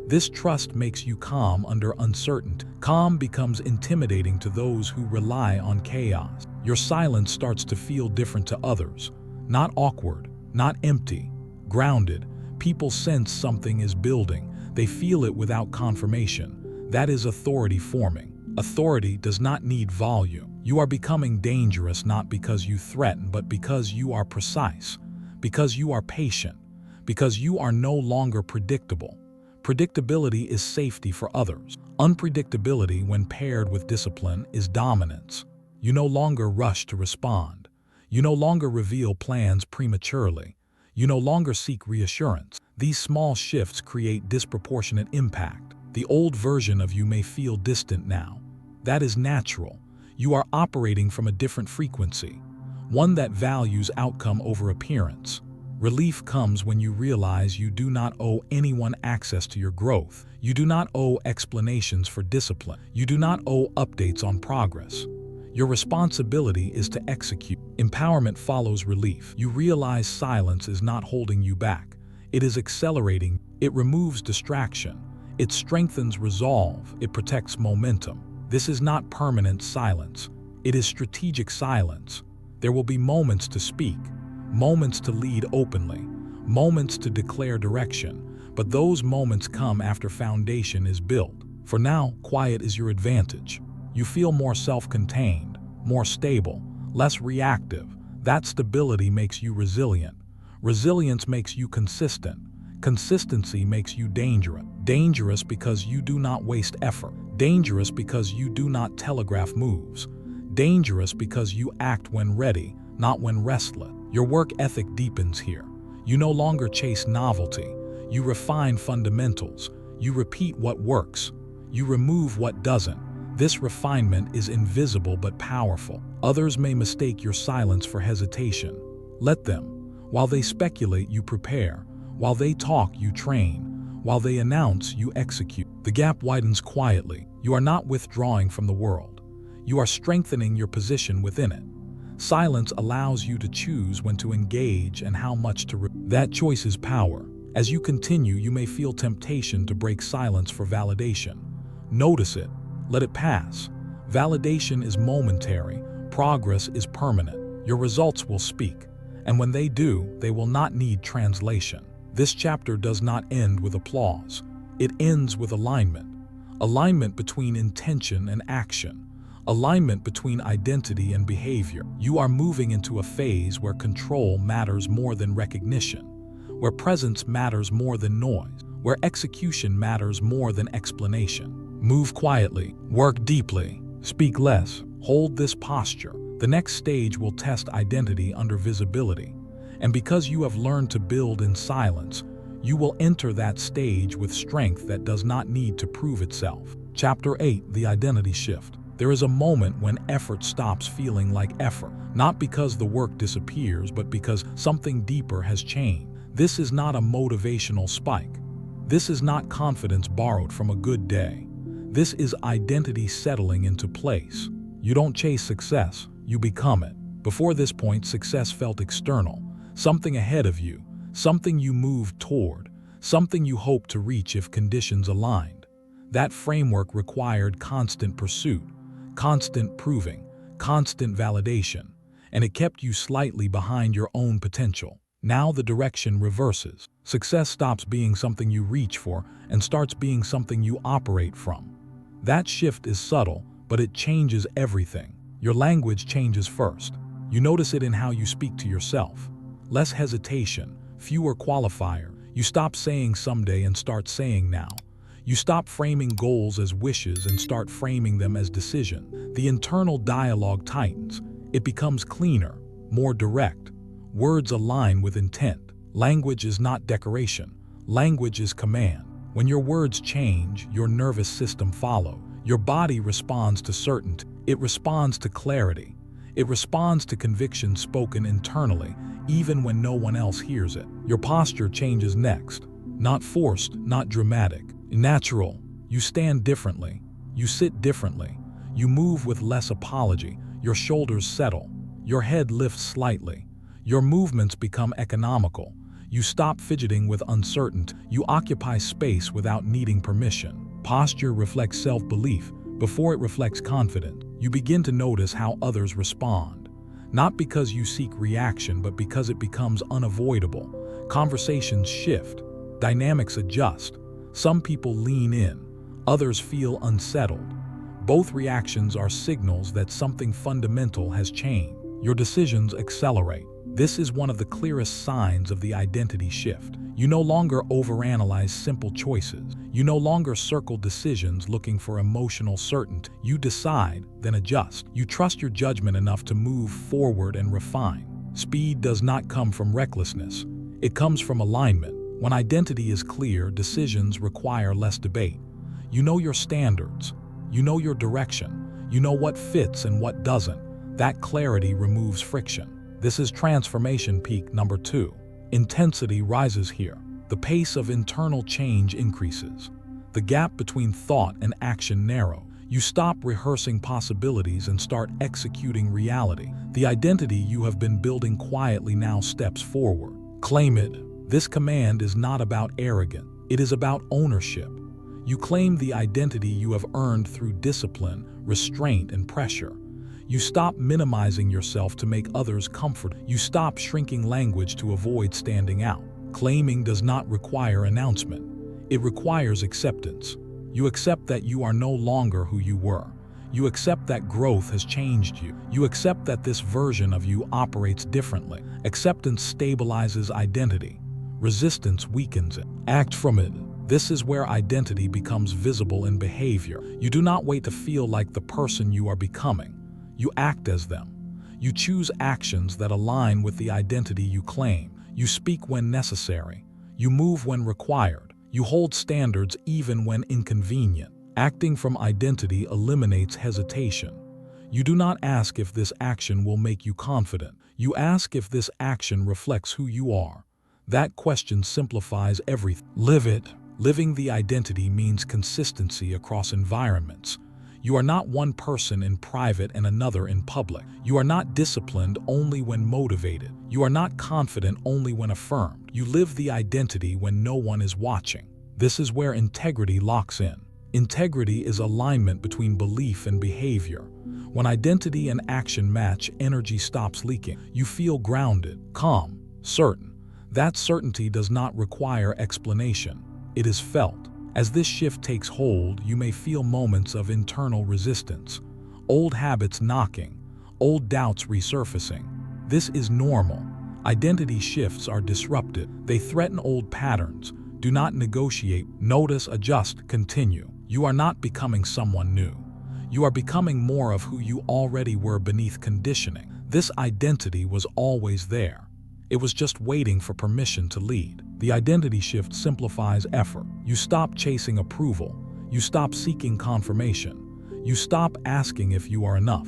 This trust makes you calm under uncertainty. Calm becomes intimidating to those who rely on chaos. Your silence starts to feel different to others. Not awkward, not empty, grounded. People sense something is building. They feel it without confirmation. That is authority forming. Authority does not need volume. You are becoming dangerous not because you threaten, but because you are precise, because you are patient, because you are no longer predictable. Predictability is safety for others. Unpredictability, when paired with discipline, is dominance. You no longer rush to respond. You no longer reveal plans prematurely. You no longer seek reassurance. These small shifts create disproportionate impact. The old version of you may feel distant now. That is natural. You are operating from a different frequency, one that values outcome over appearance. Relief comes when you realize you do not owe anyone access to your growth. You do not owe explanations for discipline. You do not owe updates on progress. Your responsibility is to execute. Empowerment follows relief. You realize silence is not holding you back. It is accelerating. It removes distraction. It strengthens resolve. It protects momentum. This is not permanent silence. It is strategic silence. There will be moments to speak, moments to lead openly, moments to declare direction, but those moments come after foundation is built. For now, quiet is your advantage. You feel more self-contained, more stable, less reactive. That stability makes you resilient. Resilience makes you consistent. Consistency makes you dangerous. Dangerous because you do not waste effort. Dangerous because you do not telegraph moves. Dangerous because you act when ready, not when restless. Your work ethic deepens here. You no longer chase novelty. You refine fundamentals. You repeat what works. You remove what doesn't. This refinement is invisible but powerful. Others may mistake your silence for hesitation. Let them. While they speculate, you prepare. While they talk, you train. While they announce, you execute. The gap widens quietly. You are not withdrawing from the world. You are strengthening your position within it. Silence allows you to choose when to engage and how much to That choice is power. As you continue, you may feel temptation to break silence for validation. Notice it. Let it pass. Validation is momentary. Progress is permanent. Your results will speak. And when they do, they will not need translation. This chapter does not end with applause. It ends with alignment. Alignment between intention and action. Alignment between identity and behavior. You are moving into a phase where control matters more than recognition, where presence matters more than noise, where execution matters more than explanation. Move quietly, work deeply, speak less, hold this posture. The next stage will test identity under visibility. And because you have learned to build in silence, you will enter that stage with strength that does not need to prove itself. Chapter 8, The Identity Shift. There is a moment when effort stops feeling like effort, not because the work disappears, but because something deeper has changed. This is not a motivational spike. This is not confidence borrowed from a good day. This is identity settling into place. You don't chase success, you become it. Before this point, success felt external, something ahead of you, something you moved toward, something you hoped to reach if conditions aligned. That framework required constant pursuit, constant proving, constant validation, and it kept you slightly behind your own potential. Now the direction reverses. Success stops being something you reach for and starts being something you operate from. That shift is subtle, but it changes everything. Your language changes first. You notice it in how you speak to yourself. Less hesitation, fewer qualifiers. You stop saying someday and start saying now. You stop framing goals as wishes and start framing them as decision. The internal dialogue tightens. It becomes cleaner, more direct. Words align with intent. Language is not decoration. Language is command. When your words change, your nervous system follows. Your body responds to certainty. It responds to clarity. It responds to conviction spoken internally, even when no one else hears it. Your posture changes next. Not forced, not dramatic. Natural. You stand differently. You sit differently. You move with less apology. Your shoulders settle. Your head lifts slightly. Your movements become economical. You stop fidgeting with uncertainty. You occupy space without needing permission. Posture reflects self-belief before it reflects confidence. You begin to notice how others respond, not because you seek reaction, but because it becomes unavoidable. Conversations shift, dynamics adjust. Some people lean in, others feel unsettled. Both reactions are signals that something fundamental has changed. Your decisions accelerate. This is one of the clearest signs of the identity shift. You no longer overanalyze simple choices. You no longer circle decisions looking for emotional certainty. You decide, then adjust. You trust your judgment enough to move forward and refine. Speed does not come from recklessness. It comes from alignment. When identity is clear, decisions require less debate. You know your standards. You know your direction. You know what fits and what doesn't. That clarity removes friction. This is transformation peak number 2. Intensity rises here. The pace of internal change increases. The gap between thought and action narrows. You stop rehearsing possibilities and start executing reality. The identity you have been building quietly now steps forward. Claim it. This command is not about arrogance. It is about ownership. You claim the identity you have earned through discipline, restraint, and pressure. You stop minimizing yourself to make others comfortable. You stop shrinking language to avoid standing out. Claiming does not require announcement. It requires acceptance. You accept that you are no longer who you were. You accept that growth has changed you. You accept that this version of you operates differently. Acceptance stabilizes identity. Resistance weakens it. Act from it. This is where identity becomes visible in behavior. You do not wait to feel like the person you are becoming. You act as them. You choose actions that align with the identity you claim. You speak when necessary. You move when required. You hold standards even when inconvenient. Acting from identity eliminates hesitation. You do not ask if this action will make you confident. You ask if this action reflects who you are. That question simplifies everything. Live it. Living the identity means consistency across environments. You are not one person in private and another in public. You are not disciplined only when motivated. You are not confident only when affirmed. You live the identity when no one is watching. This is where integrity locks in. Integrity is alignment between belief and behavior. When identity and action match, energy stops leaking. You feel grounded, calm, certain. That certainty does not require explanation. It is felt. As this shift takes hold, you may feel moments of internal resistance. Old habits knocking, old doubts resurfacing. This is normal. Identity shifts are disrupted. They threaten old patterns. Do not negotiate. Notice, adjust, continue. You are not becoming someone new. You are becoming more of who you already were beneath conditioning. This identity was always there. It was just waiting for permission to lead. The identity shift simplifies effort. You stop chasing approval. You stop seeking confirmation. You stop asking if you are enough.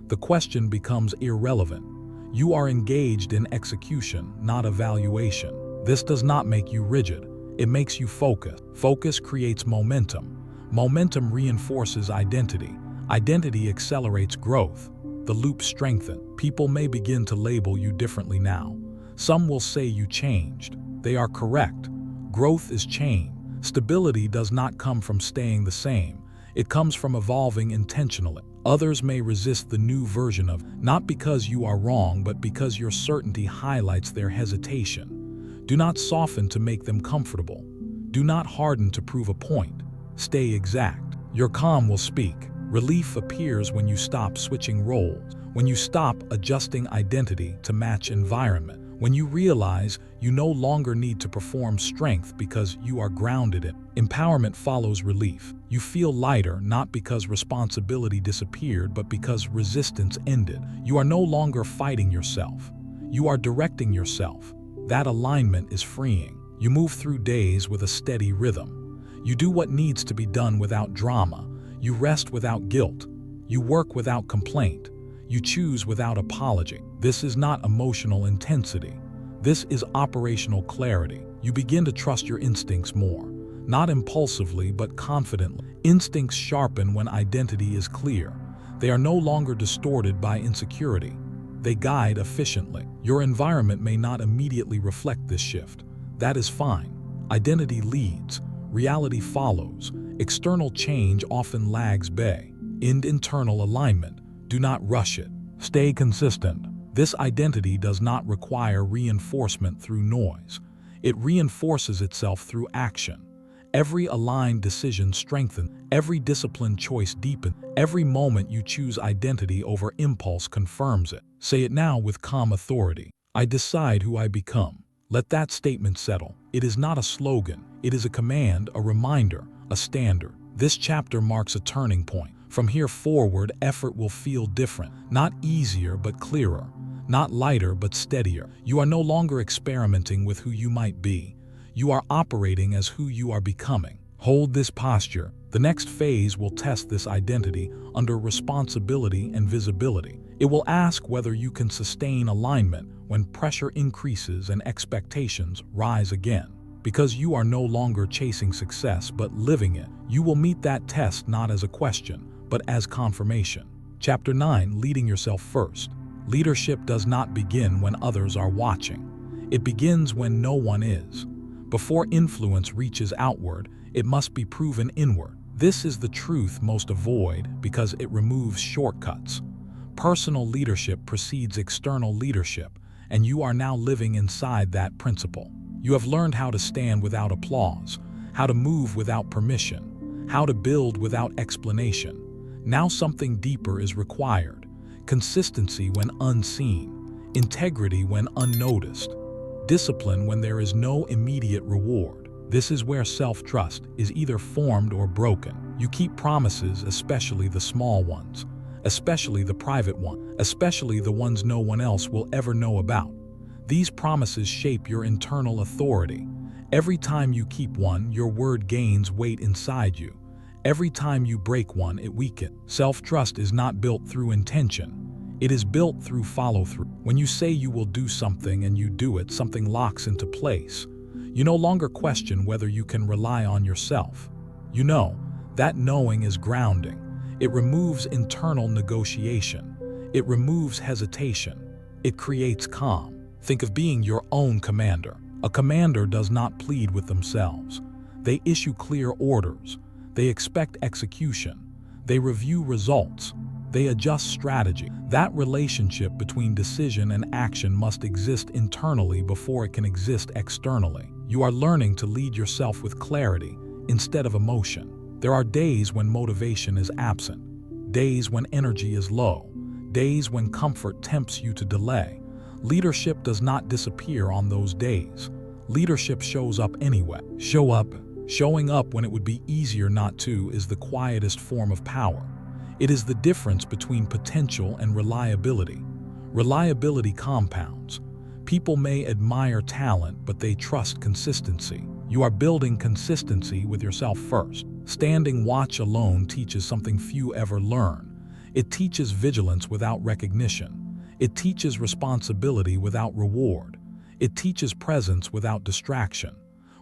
The question becomes irrelevant. You are engaged in execution, not evaluation. This does not make you rigid. It makes you focused. Focus creates momentum. Momentum reinforces identity. Identity accelerates growth. The loop strengthens. People may begin to label you differently now. Some will say you changed. They are correct. Growth is change. Stability does not come from staying the same. It comes from evolving intentionally. Others may resist the new version of, not because you are wrong, but because your certainty highlights their hesitation. Do not soften to make them comfortable. Do not harden to prove a point. Stay exact. Your calm will speak. Relief appears when you stop switching roles, when you stop adjusting identity to match environment. When you realize you no longer need to perform strength because you are grounded in. Empowerment follows relief. You feel lighter not because responsibility disappeared, but because resistance ended. You are no longer fighting yourself. You are directing yourself. That alignment is freeing. You move through days with a steady rhythm. You do what needs to be done without drama. You rest without guilt. You work without complaint. You choose without apology. This is not emotional intensity. This is operational clarity. You begin to trust your instincts more, not impulsively but confidently. Instincts sharpen when identity is clear. They are no longer distorted by insecurity. They guide efficiently. Your environment may not immediately reflect this shift, That is fine. Identity leads, reality follows. External change often lags behind. In internal alignment, do not rush it. Stay consistent. This identity does not require reinforcement through noise. It reinforces itself through action. Every aligned decision strengthens, every disciplined choice deepens, every moment you choose identity over impulse confirms it. Say it now with calm authority. I decide who I become. Let that statement settle. It is not a slogan. It is a command, a reminder, a standard. This chapter marks a turning point. From here forward, effort will feel different. Not easier, but clearer. Not lighter, but steadier. You are no longer experimenting with who you might be. You are operating as who you are becoming. Hold this posture. The next phase will test this identity under responsibility and visibility. It will ask whether you can sustain alignment when pressure increases and expectations rise again. Because you are no longer chasing success but living it, you will meet that test not as a question, but as confirmation. Chapter 9, Leading Yourself First. Leadership does not begin when others are watching. It begins when no one is. Before influence reaches outward, it must be proven inward. This is the truth most avoid because it removes shortcuts. Personal leadership precedes external leadership, and you are now living inside that principle. You have learned how to stand without applause, how to move without permission, how to build without explanation. Now something deeper is required. Consistency when unseen, integrity when unnoticed, discipline when there is no immediate reward. This is where self-trust is either formed or broken. You keep promises, especially the small ones, especially the private ones, especially the ones no one else will ever know about. These promises shape your internal authority. Every time you keep one, your word gains weight inside you. Every time you break one, it weakens. Self-trust is not built through intention. It is built through follow-through. When you say you will do something and you do it, something locks into place. You no longer question whether you can rely on yourself. You know, that knowing is grounding. It removes internal negotiation. It removes hesitation. It creates calm. Think of being your own commander. A commander does not plead with themselves. They issue clear orders. They expect execution. They review results. They adjust strategy. That relationship between decision and action must exist internally before it can exist externally. You are learning to lead yourself with clarity instead of emotion. There are days when motivation is absent, days when energy is low, days when comfort tempts you to delay. Leadership does not disappear on those days. Leadership shows up anyway. Showing up when it would be easier not to is the quietest form of power. It is the difference between potential and reliability. Reliability compounds. People may admire talent, but they trust consistency. You are building consistency with yourself first. Standing watch alone teaches something few ever learn. It teaches vigilance without recognition. It teaches responsibility without reward. It teaches presence without distraction.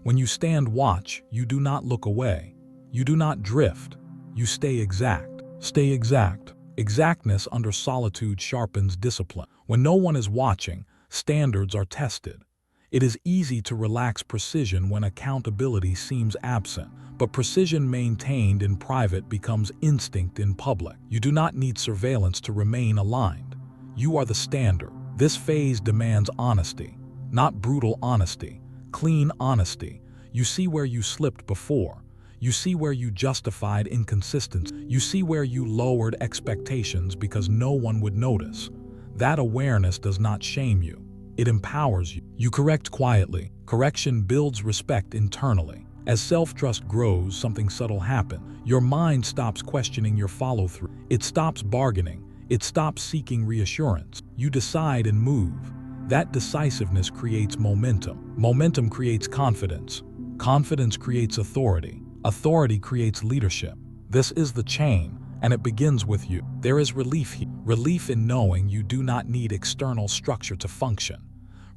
When you stand watch, you do not look away. You do not drift. You stay exact. Stay exact. Exactness under solitude sharpens discipline. When no one is watching, standards are tested. It is easy to relax precision when accountability seems absent, but precision maintained in private becomes instinct in public. You do not need surveillance to remain aligned. You are the standard. This phase demands honesty, not brutal honesty, clean honesty. You see where you slipped before. You see where you justified inconsistency. You see where you lowered expectations because no one would notice. That awareness does not shame you. It empowers you. You correct quietly. Correction builds respect internally. As self-trust grows, something subtle happens. Your mind stops questioning your follow-through. It stops bargaining. It stops seeking reassurance. You decide and move. That decisiveness creates momentum. Momentum creates confidence. Confidence creates authority. Authority creates leadership. This is the chain, and it begins with you. There is relief here. Relief in knowing you do not need external structure to function.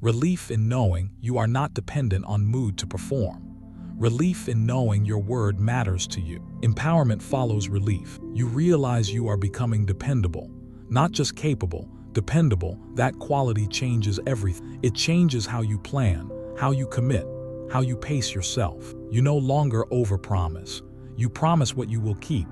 Relief in knowing you are not dependent on mood to perform. Relief in knowing your word matters to you. Empowerment follows relief. You realize you are becoming dependable, not just capable, dependable. That quality changes everything. It changes how you plan, how you commit, how you pace yourself. You no longer overpromise. You promise what you will keep.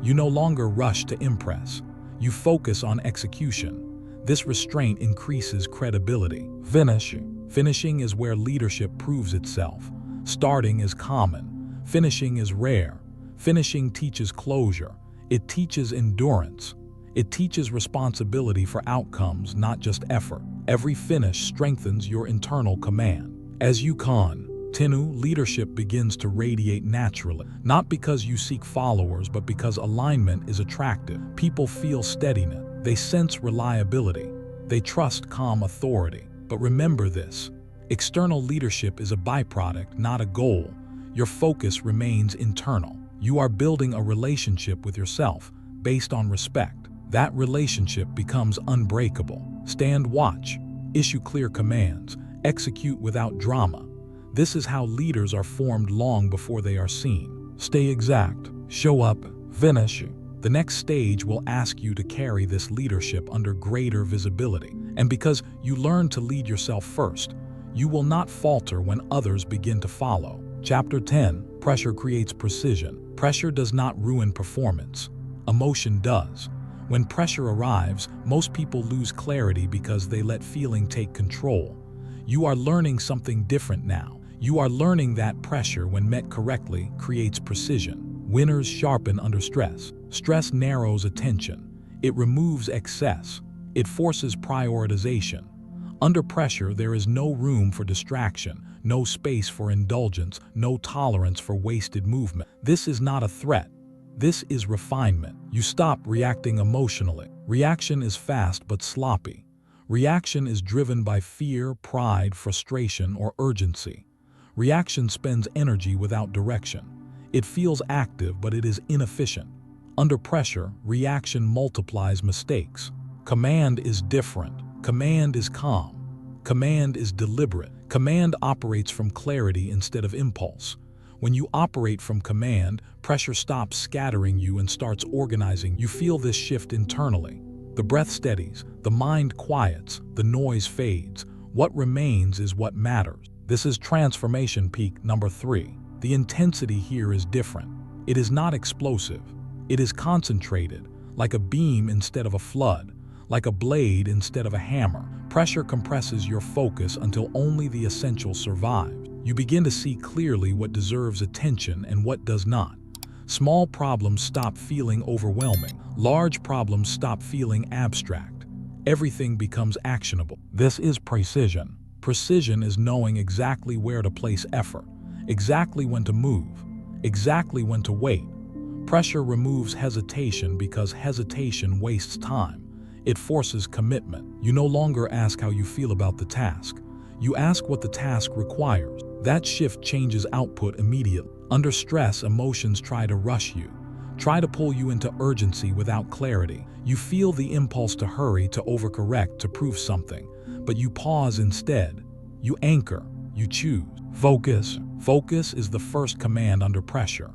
You no longer rush to impress. You focus on execution. This restraint increases credibility. Finishing is where leadership proves itself. Starting is common. Finishing is rare. Finishing teaches closure. It teaches endurance. It teaches responsibility for outcomes, not just effort. Every finish strengthens your internal command. As you continue, leadership begins to radiate naturally, not because you seek followers, but because alignment is attractive. People feel steadiness. They sense reliability. They trust calm authority. But remember this: external leadership is a byproduct, not a goal. Your focus remains internal. You are building a relationship with yourself based on respect. That relationship becomes unbreakable. Stand watch, issue clear commands, execute without drama. This is how leaders are formed long before they are seen. Stay exact, show up, finish. The next stage will ask you to carry this leadership under greater visibility. And because you learn to lead yourself first, you will not falter when others begin to follow. Chapter 10, Pressure creates precision. Pressure does not ruin performance. Emotion does. When pressure arrives, most people lose clarity because they let feeling take control. You are learning something different now. You are learning that pressure, when met correctly, creates precision. Winners sharpen under stress. Stress narrows attention. It removes excess. It forces prioritization. Under pressure, there is no room for distraction, no space for indulgence, no tolerance for wasted movement. This is not a threat. This is refinement. You stop reacting emotionally. Reaction is fast but sloppy. Reaction is driven by fear, pride, frustration, or urgency. Reaction spends energy without direction. It feels active, but it is inefficient. Under pressure, reaction multiplies mistakes. Command is different. Command is calm. Command is deliberate. Command operates from clarity instead of impulse. When you operate from command, pressure stops scattering you and starts organizing. You feel this shift internally. The breath steadies, the mind quiets, the noise fades. What remains is what matters. This is transformation peak number 3. The intensity here is different. It is not explosive. It is concentrated, like a beam instead of a flood, like a blade instead of a hammer. Pressure compresses your focus until only the essential survives. You begin to see clearly what deserves attention and what does not. Small problems stop feeling overwhelming. Large problems stop feeling abstract. Everything becomes actionable. This is precision. Precision is knowing exactly where to place effort, exactly when to move, exactly when to wait. Pressure removes hesitation because hesitation wastes time. It forces commitment. You no longer ask how you feel about the task. You ask what the task requires. That shift changes output immediately. Under stress, emotions try to rush you, try to pull you into urgency without clarity. You feel the impulse to hurry, to overcorrect, to prove something, but you pause instead. You anchor. You choose. Focus. Focus is the first command under pressure.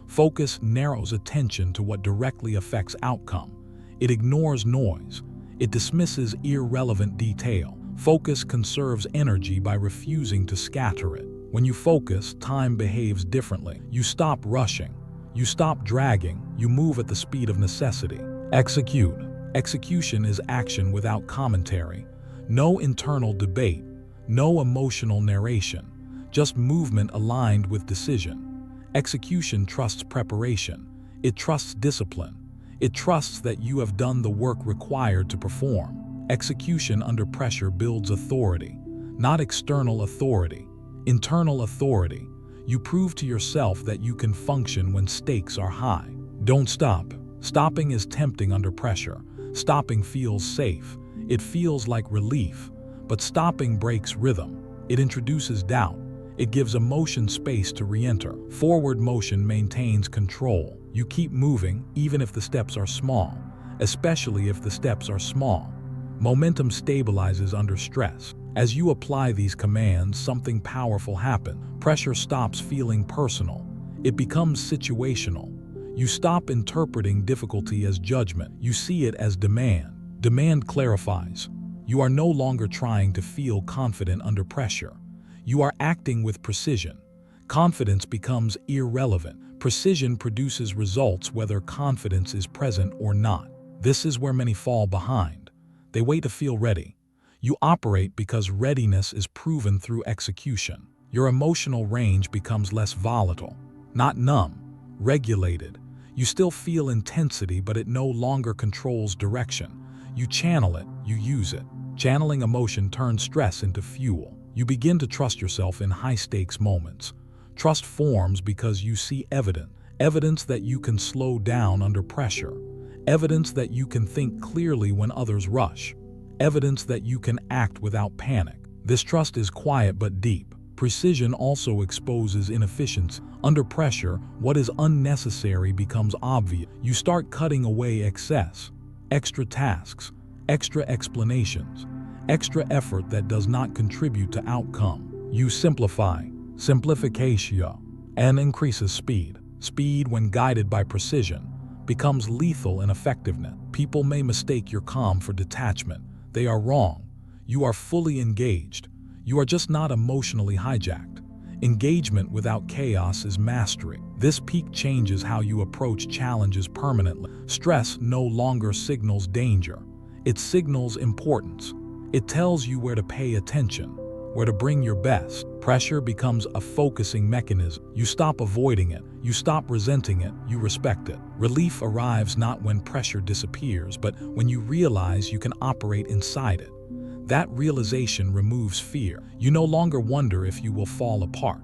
Focus narrows attention to what directly affects outcome. It ignores noise. It dismisses irrelevant detail. Focus conserves energy by refusing to scatter it. When you focus, time behaves differently. You stop rushing. You stop dragging. You move at the speed of necessity. Execute. Execution is action without commentary. No internal debate. No emotional narration. Just movement aligned with decision. Execution trusts preparation. It trusts discipline. It trusts that you have done the work required to perform. Execution under pressure builds authority, not external authority, internal authority. You prove to yourself that you can function when stakes are high. Don't stop. Stopping is tempting under pressure. Stopping feels safe. It feels like relief. But stopping breaks rhythm. It introduces doubt. It gives emotion space to re-enter. Forward motion maintains control. You keep moving even if the steps are small, especially if the steps are small. Momentum stabilizes under stress. As you apply these commands, something powerful happens. Pressure stops feeling personal. It becomes situational. You stop interpreting difficulty as judgment. You see it as demand. Demand clarifies. You are no longer trying to feel confident under pressure. You are acting with precision. Confidence becomes irrelevant. Precision produces results whether confidence is present or not. This is where many fall behind. They wait to feel ready. You operate because readiness is proven through execution. Your emotional range becomes less volatile, not numb, regulated. You still feel intensity, but it no longer controls direction. You channel it, you use it. Channeling emotion turns stress into fuel. You begin to trust yourself in high-stakes moments. Trust forms because you see evidence that you can slow down under pressure, evidence that you can think clearly when others rush, evidence that you can act without panic. This trust is quiet but deep. Precision also exposes inefficiency. Under pressure, what is unnecessary becomes obvious. You start cutting away excess, extra tasks, extra explanations, extra effort that does not contribute to outcome. You simplify, simplification, and increases speed. Speed, when guided by precision, becomes lethal in effectiveness. People may mistake your calm for detachment. They are wrong. You are fully engaged. You are just not emotionally hijacked. Engagement without chaos is mastery. This peak changes how you approach challenges permanently. Stress no longer signals danger. It signals importance. It tells you where to pay attention, where to bring your best. Pressure becomes a focusing mechanism. You stop avoiding it. You stop resenting it. You respect it. Relief arrives not when pressure disappears, but when you realize you can operate inside it. That realization removes fear. You no longer wonder if you will fall apart.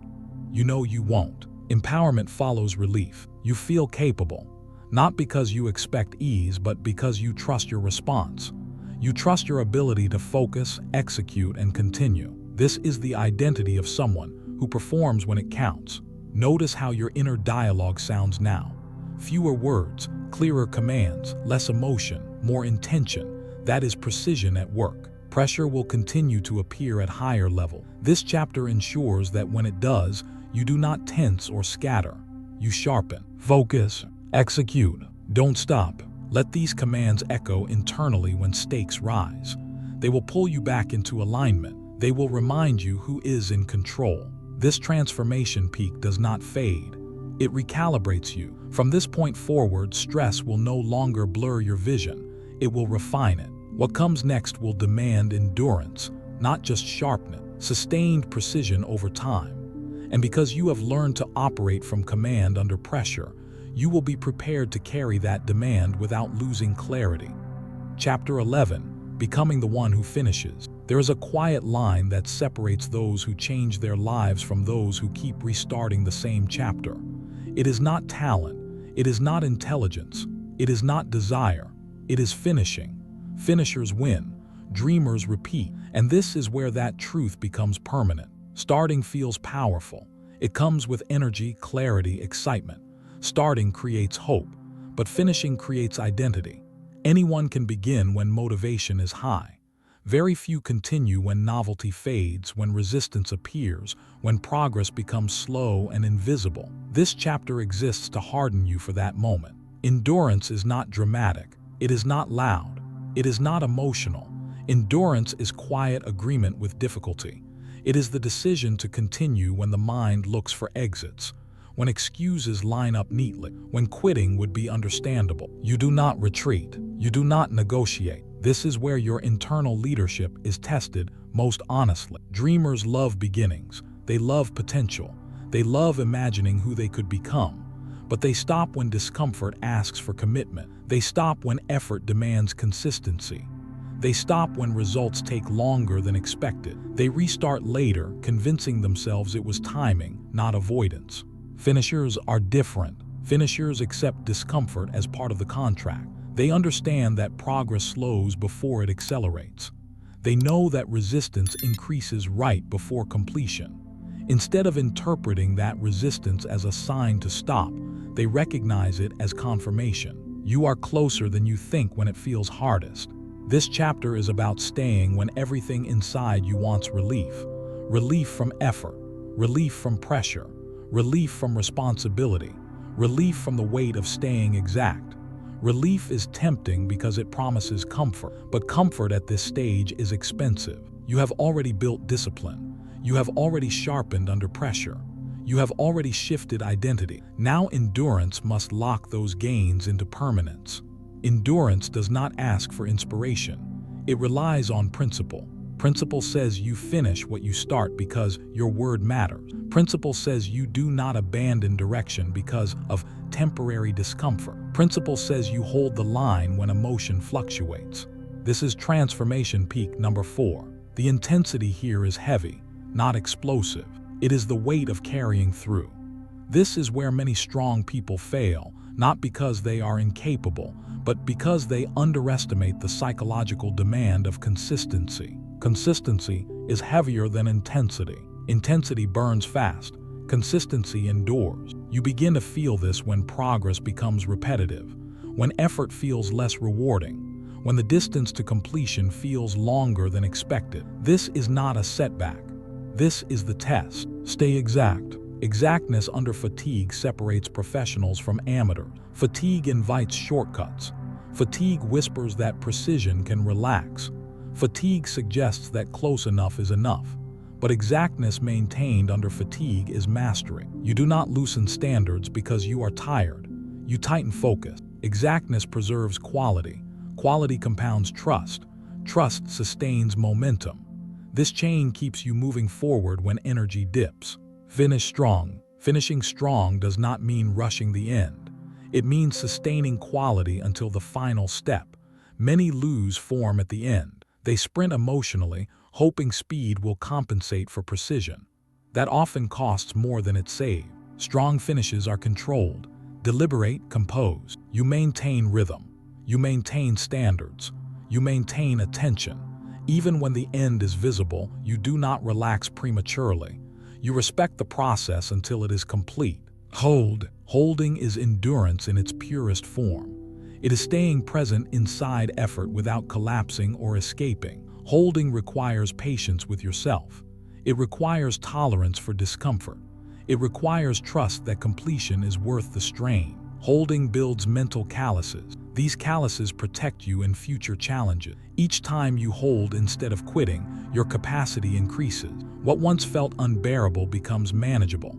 You know you won't. Empowerment follows relief. You feel capable, not because you expect ease, but because you trust your response. You trust your ability to focus, execute, and continue. This is the identity of someone who performs when it counts. Notice how your inner dialogue sounds now. Fewer words, clearer commands, less emotion, more intention. That is precision at work. Pressure will continue to appear at higher level. This chapter ensures that when it does, you do not tense or scatter. You sharpen, focus, execute. Don't stop. Let these commands echo internally when stakes rise. They will pull you back into alignment. They will remind you who is in control. This transformation peak does not fade. It recalibrates you. From this point forward, stress will no longer blur your vision. It will refine it. What comes next will demand endurance, not just sharpness, sustained precision over time. And because you have learned to operate from command under pressure, you will be prepared to carry that demand without losing clarity. Chapter 11, Becoming the One Who Finishes. There is a quiet line that separates those who change their lives from those who keep restarting the same chapter. It is not talent. It is not intelligence. It is not desire. It is finishing. Finishers win, dreamers repeat, and this is where that truth becomes permanent. Starting feels powerful. It comes with energy, clarity, excitement. Starting creates hope, but finishing creates identity. Anyone can begin when motivation is high. Very few continue when novelty fades, when resistance appears, when progress becomes slow and invisible. This chapter exists to harden you for that moment. Endurance is not dramatic. It is not loud. It is not emotional. Endurance is quiet agreement with difficulty. It is the decision to continue when the mind looks for exits, when excuses line up neatly, when quitting would be understandable. You do not retreat. You do not negotiate. This is where your internal leadership is tested most honestly. Dreamers love beginnings. They love potential. They love imagining who they could become. But they stop when discomfort asks for commitment. They stop when effort demands consistency. They stop when results take longer than expected. They restart later, convincing themselves it was timing, not avoidance. Finishers are different. Finishers accept discomfort as part of the contract. They understand that progress slows before it accelerates. They know that resistance increases right before completion. Instead of interpreting that resistance as a sign to stop, they recognize it as confirmation. You are closer than you think when it feels hardest. This chapter is about staying when everything inside you wants relief. Relief from effort, relief from pressure, relief from responsibility, relief from the weight of staying exact. Relief is tempting because it promises comfort, but comfort at this stage is expensive. You have already built discipline. You have already sharpened under pressure. You have already shifted identity. Now endurance must lock those gains into permanence. Endurance does not ask for inspiration. It relies on principle. Principle says you finish what you start because your word matters. Principle says you do not abandon direction because of temporary discomfort. Principle says you hold the line when emotion fluctuates. This is transformation peak number 4. The intensity here is heavy, not explosive. It is the weight of carrying through. This is where many strong people fail, not because they are incapable, but because they underestimate the psychological demand of consistency. Consistency is heavier than intensity. Intensity burns fast. Consistency endures. You begin to feel this when progress becomes repetitive, when effort feels less rewarding, when the distance to completion feels longer than expected. This is not a setback. This is the test. Stay exact. Exactness under fatigue separates professionals from amateurs. Fatigue invites shortcuts. Fatigue whispers that precision can relax. Fatigue suggests that close enough is enough. But exactness maintained under fatigue is mastery. You do not loosen standards because you are tired. You tighten focus. Exactness preserves quality. Quality compounds trust. Trust sustains momentum. This chain keeps you moving forward when energy dips. Finish strong. Finishing strong does not mean rushing the end. It means sustaining quality until the final step. Many lose form at the end. They sprint emotionally, hoping speed will compensate for precision. That often costs more than it saves. Strong finishes are controlled, deliberate, composed. You maintain rhythm. You maintain standards. You maintain attention. Even when the end is visible, you do not relax prematurely. You respect the process until it is complete. Holding is endurance in its purest form. It is staying present inside effort without collapsing or escaping. Holding requires patience with yourself. It requires tolerance for discomfort. It requires trust that completion is worth the strain. Holding builds mental calluses. These calluses protect you in future challenges. Each time you hold instead of quitting, your capacity increases. What once felt unbearable becomes manageable.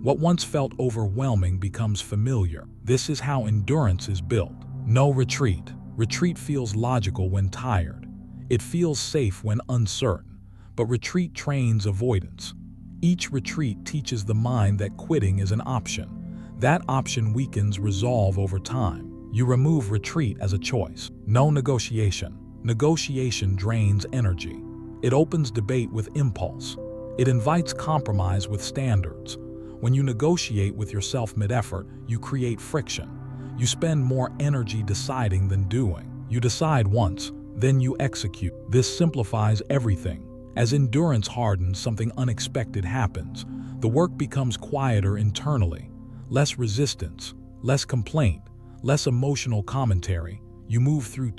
What once felt overwhelming becomes familiar. This is how endurance is built. No retreat. Retreat feels logical when tired. It feels safe when uncertain. But retreat trains avoidance. Each retreat teaches the mind that quitting is an option. That option weakens resolve over time. You remove retreat as a choice. No negotiation. Negotiation drains energy. It opens debate with impulse. It invites compromise with standards. When you negotiate with yourself mid-effort, you create friction. You spend more energy deciding than doing. You decide once, then you execute. This simplifies everything. As endurance hardens, something unexpected happens. The work becomes quieter internally. Less resistance, less complaint, less emotional commentary. You move through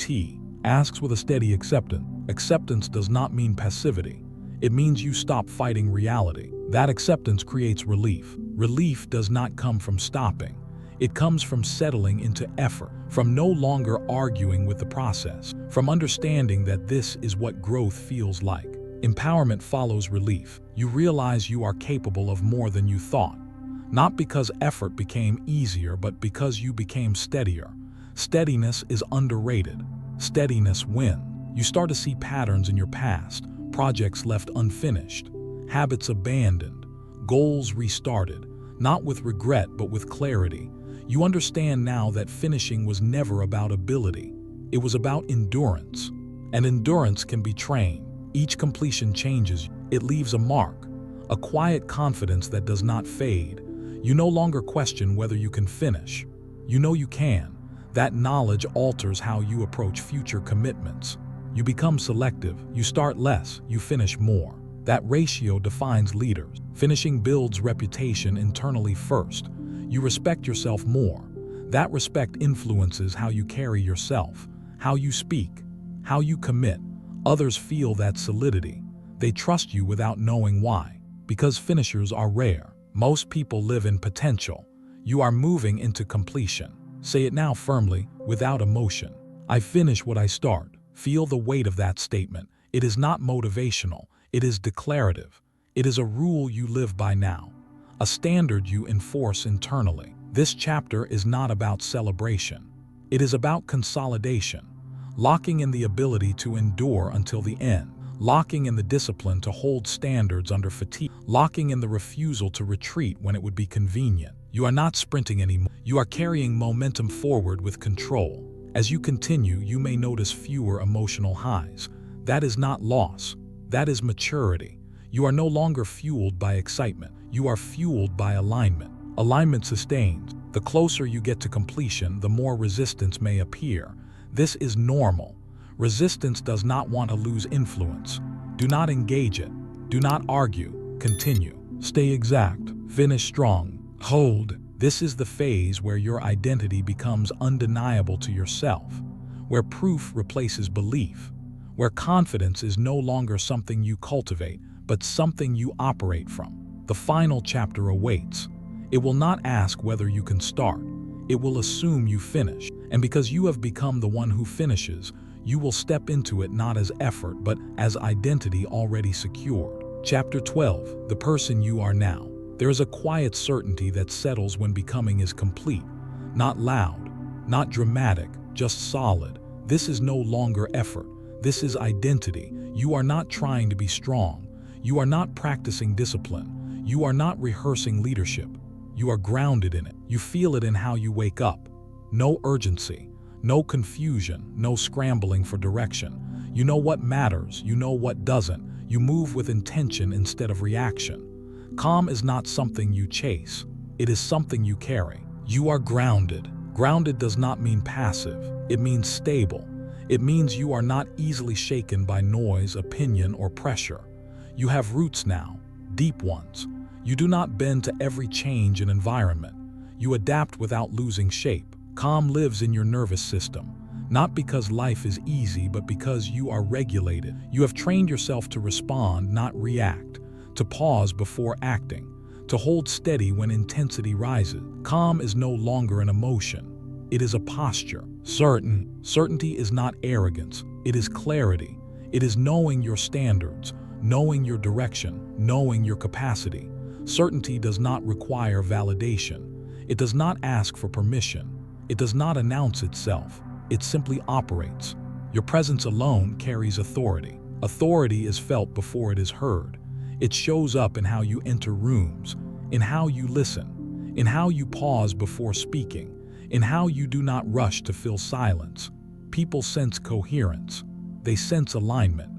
asks with a steady acceptance. Acceptance does not mean passivity. It means you stop fighting reality. That acceptance creates relief. Relief does not come from stopping. It comes from settling into effort, from no longer arguing with the process, from understanding that this is what growth feels like. Empowerment follows relief. You realize you are capable of more than you thought. Not because effort became easier, but because you became steadier. Steadiness is underrated. Steadiness wins. You start to see patterns in your past, projects left unfinished, habits abandoned, goals restarted, not with regret but with clarity. You understand now that finishing was never about ability. It was about endurance. And endurance can be trained. Each completion changes you. It leaves a mark, a quiet confidence that does not fade. You no longer question whether you can finish. You know you can. That knowledge alters how you approach future commitments. You become selective. You start less. You finish more. That ratio defines leaders. Finishing builds reputation internally first. You respect yourself more. That respect influences how you carry yourself, how you speak, how you commit. Others feel that solidity. They trust you without knowing why. Because finishers are rare. Most people live in potential. You are moving into completion. Say it now firmly, without emotion. I finish what I start. Feel the weight of that statement. It is not motivational. It is declarative. It is a rule you live by now, a standard you enforce internally. This chapter is not about celebration. It is about consolidation, locking in the ability to endure until the end, locking in the discipline to hold standards under fatigue, locking in the refusal to retreat when it would be convenient. You are not sprinting anymore. You are carrying momentum forward with control. As you continue, you may notice fewer emotional highs. That is not loss. That is maturity. You are no longer fueled by excitement. You are fueled by alignment. Alignment sustains. The closer you get to completion, the more resistance may appear. This is normal. Resistance does not want to lose influence. Do not engage it. Do not argue. Continue. Stay exact. Finish strong. Hold. This is the phase where your identity becomes undeniable to yourself, where proof replaces belief, where confidence is no longer something you cultivate, but something you operate from. The final chapter awaits. It will not ask whether you can start. It will assume you finish. And because you have become the one who finishes, you will step into it not as effort, but as identity already secured. Chapter 12, the person you are now. There is a quiet certainty that settles when becoming is complete. Not loud, not dramatic, just solid. This is no longer effort. This is identity. You are not trying to be strong. You are not practicing discipline. You are not rehearsing leadership. You are grounded in it. You feel it in how you wake up. No urgency, no confusion, no scrambling for direction. You know what matters. You know what doesn't. You move with intention instead of reaction. Calm is not something you chase. It is something you carry. You are grounded. Grounded does not mean passive. It means stable. It means you are not easily shaken by noise, opinion, or pressure. You have roots now, deep ones. You do not bend to every change in environment. You adapt without losing shape. Calm lives in your nervous system, not because life is easy, but because you are regulated. You have trained yourself to respond, not react, to pause before acting, to hold steady when intensity rises. Calm is no longer an emotion. It is a posture. Certainty is not arrogance. It is clarity. It is knowing your standards, knowing your direction, knowing your capacity. Certainty does not require validation. It does not ask for permission. It does not announce itself. It simply operates. Your presence alone carries authority. Authority is felt before it is heard. It shows up in how you enter rooms, in how you listen, in how you pause before speaking, in how you do not rush to fill silence. People sense coherence. They sense alignment.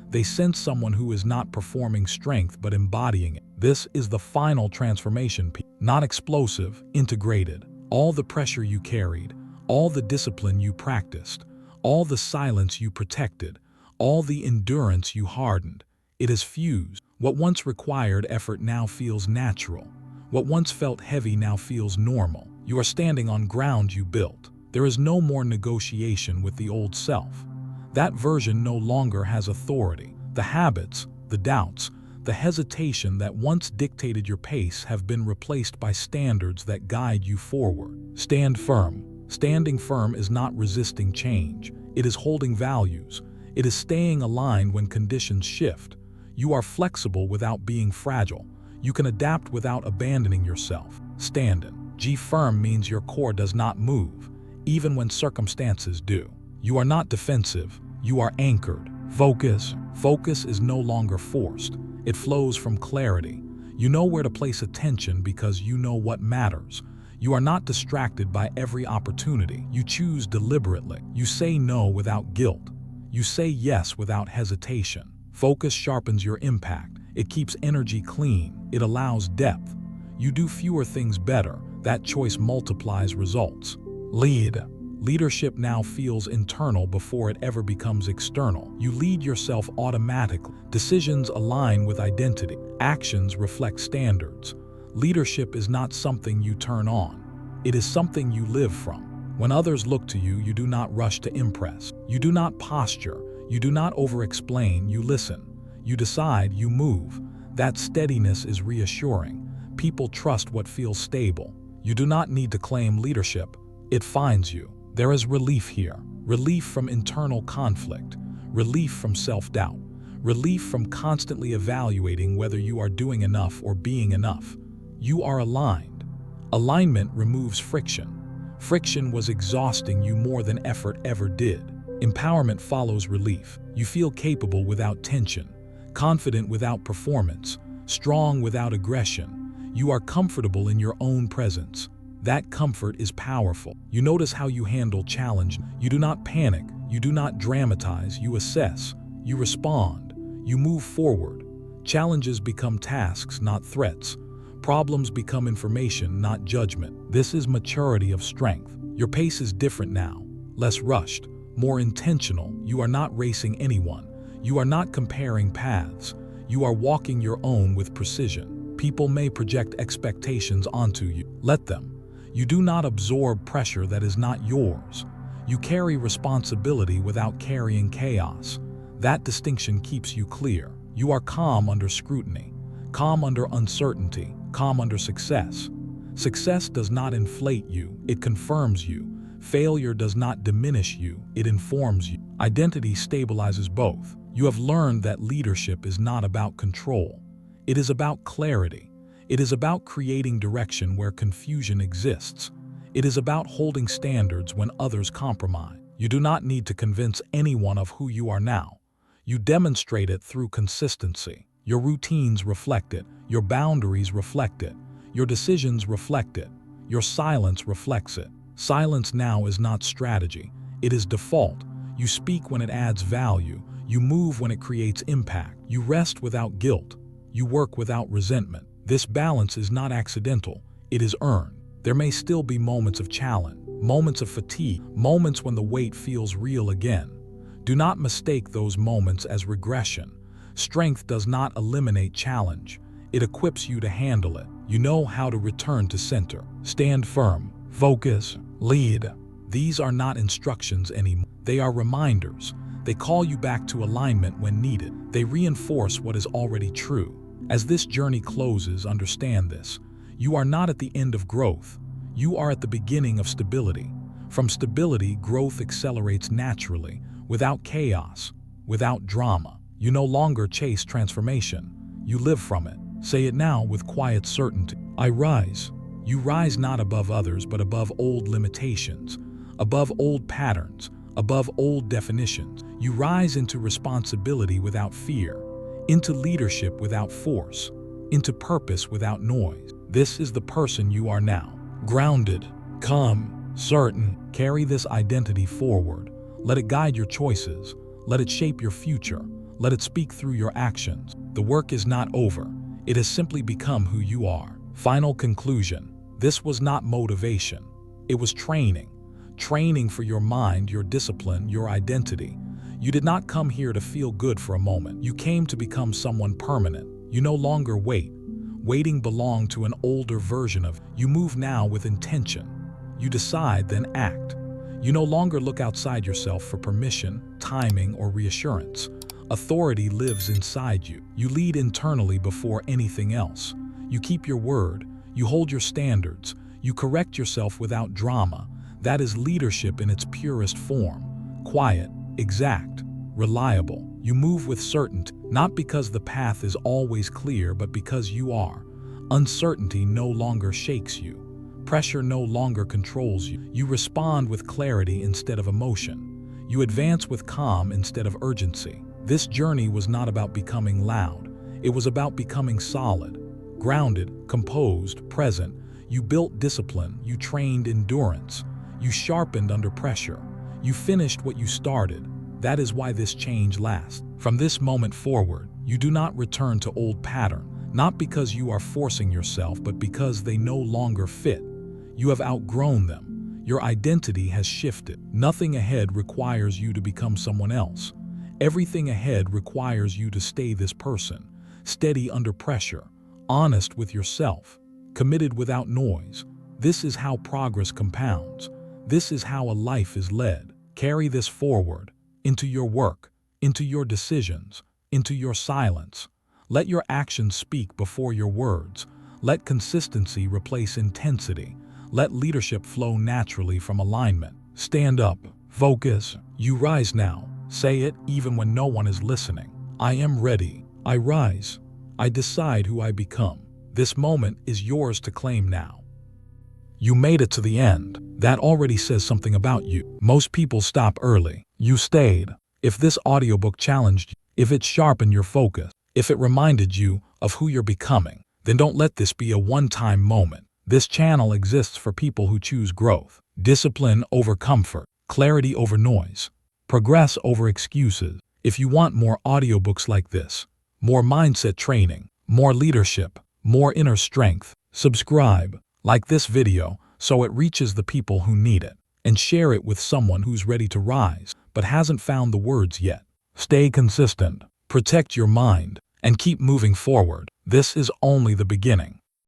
They sense someone who is not performing strength but embodying it. This is the final transformation piece. Not explosive, integrated. All the pressure you carried, all the discipline you practiced, all the silence you protected, all the endurance you hardened. It is fused. What once required effort now feels natural. What once felt heavy now feels normal. You are standing on ground you built. There is no more negotiation with the old self. That version no longer has authority. The habits, the doubts, the hesitation that once dictated your pace have been replaced by standards that guide you forward. Stand firm. Standing firm is not resisting change. It is holding values. It is staying aligned when conditions shift. You are flexible without being fragile. You can adapt without abandoning yourself. Standing. Firm means your core does not move, even when circumstances do. You are not defensive. You are anchored. Focus. Focus is no longer forced. It flows from clarity. You know where to place attention because you know what matters. You are not distracted by every opportunity. You choose deliberately. You say no without guilt. You say yes without hesitation. Focus sharpens your impact. It keeps energy clean. It allows depth. You do fewer things better. That choice multiplies results. Lead. Leadership now feels internal before it ever becomes external. You lead yourself automatically. Decisions align with identity. Actions reflect standards. Leadership is not something you turn on. It is something you live from. When others look to you, you do not rush to impress. You do not posture. You do not over-explain. You listen. You decide. You move. That steadiness is reassuring. People trust what feels stable. You do not need to claim leadership. It finds you. There is relief here. Relief from internal conflict. Relief from self-doubt. relief from constantly evaluating whether you are doing enough or being enough. You are aligned. Alignment removes friction. Friction was exhausting you more than effort ever did. Empowerment follows relief. You feel capable without tension, confident without performance, strong without aggression. You are comfortable in your own presence. That comfort is powerful. You notice how you handle challenge. You do not panic. You do not dramatize. You assess. You respond. You move forward. Challenges become tasks, not threats. Problems become information, not judgment. This is maturity of strength. Your pace is different now, less rushed, more intentional. You are not racing anyone. You are not comparing paths. You are walking your own with precision. People may project expectations onto you. Let them. You do not absorb pressure that is not yours. You carry responsibility without carrying chaos. That distinction keeps you clear. You are calm under scrutiny, calm under uncertainty, calm under success. Success does not inflate you, it confirms you. Failure does not diminish you, it informs you. Identity stabilizes both. You have learned that leadership is not about control. It is about clarity. It is about creating direction where confusion exists. It is about holding standards when others compromise. You do not need to convince anyone of who you are now. You demonstrate it through consistency. Your routines reflect it. Your boundaries reflect it. Your decisions reflect it. Your silence reflects it. Silence now is not strategy. It is default. You speak when it adds value. You move when it creates impact. You rest without guilt. You work without resentment. This balance is not accidental. It is earned. There may still be moments of challenge, moments of fatigue, moments when the weight feels real again. Do not mistake those moments as regression. Strength does not eliminate challenge. It equips you to handle it. You know how to return to center. Stand firm, focus, lead. These are not instructions anymore. They are reminders. They call you back to alignment when needed. They reinforce what is already true. As this journey closes, understand this. You are not at the end of growth. You are at the beginning of stability. From stability, growth accelerates naturally, without chaos, without drama. You no longer chase transformation. You live from it. Say it now with quiet certainty. I rise. You rise not above others, but above old limitations, above old patterns, above old definitions. You rise into responsibility without fear, into leadership without force, into purpose without noise. This is the person you are now. Grounded, calm, certain. Carry this identity forward. Let it guide your choices. Let it shape your future. Let it speak through your actions. The work is not over. It has simply become who you are. Final conclusion. This was not motivation. It was training. Training for your mind, your discipline, your identity. You did not come here to feel good for a moment. You came to become someone permanent. You no longer wait. Waiting belonged to an older version of you. Move now with intention. You decide, then act. You no longer look outside yourself for permission, timing, or reassurance. Authority lives inside you. You lead internally before anything else. You keep your word. You hold your standards. You correct yourself without drama. That is leadership in its purest form. Quiet, exact, reliable. You move with certainty, not because the path is always clear, but because you are. Uncertainty no longer shakes you. Pressure no longer controls you. You respond with clarity instead of emotion. You advance with calm instead of urgency. This journey was not about becoming loud. It was about becoming solid, grounded, composed, present. You built discipline. You trained endurance. You sharpened under pressure. You finished what you started. That is why this change lasts. From this moment forward, you do not return to old patterns, not because you are forcing yourself, but because they no longer fit. You have outgrown them. Your identity has shifted. Nothing ahead requires you to become someone else. Everything ahead requires you to stay this person, steady under pressure, honest with yourself, committed without noise. This is how progress compounds. This is how a life is led. Carry this forward, into your work, into your decisions, into your silence. Let your actions speak before your words. Let consistency replace intensity. Let leadership flow naturally from alignment. Stand up, focus. You rise now. Say it even when no one is listening. I am ready. I rise. I decide who I become. This moment is yours to claim now. You made it to the end. That already says something about you. Most people stop early. You stayed. If this audiobook challenged you, if it sharpened your focus, if it reminded you of who you're becoming, then don't let this be a one-time moment. This channel exists for people who choose growth, discipline over comfort, clarity over noise, progress over excuses. If you want more audiobooks like this, more mindset training, more leadership, more inner strength, subscribe, like this video so it reaches the people who need it, and share it with someone who's ready to rise but hasn't found the words yet. Stay consistent, protect your mind, and keep moving forward. This is only the beginning.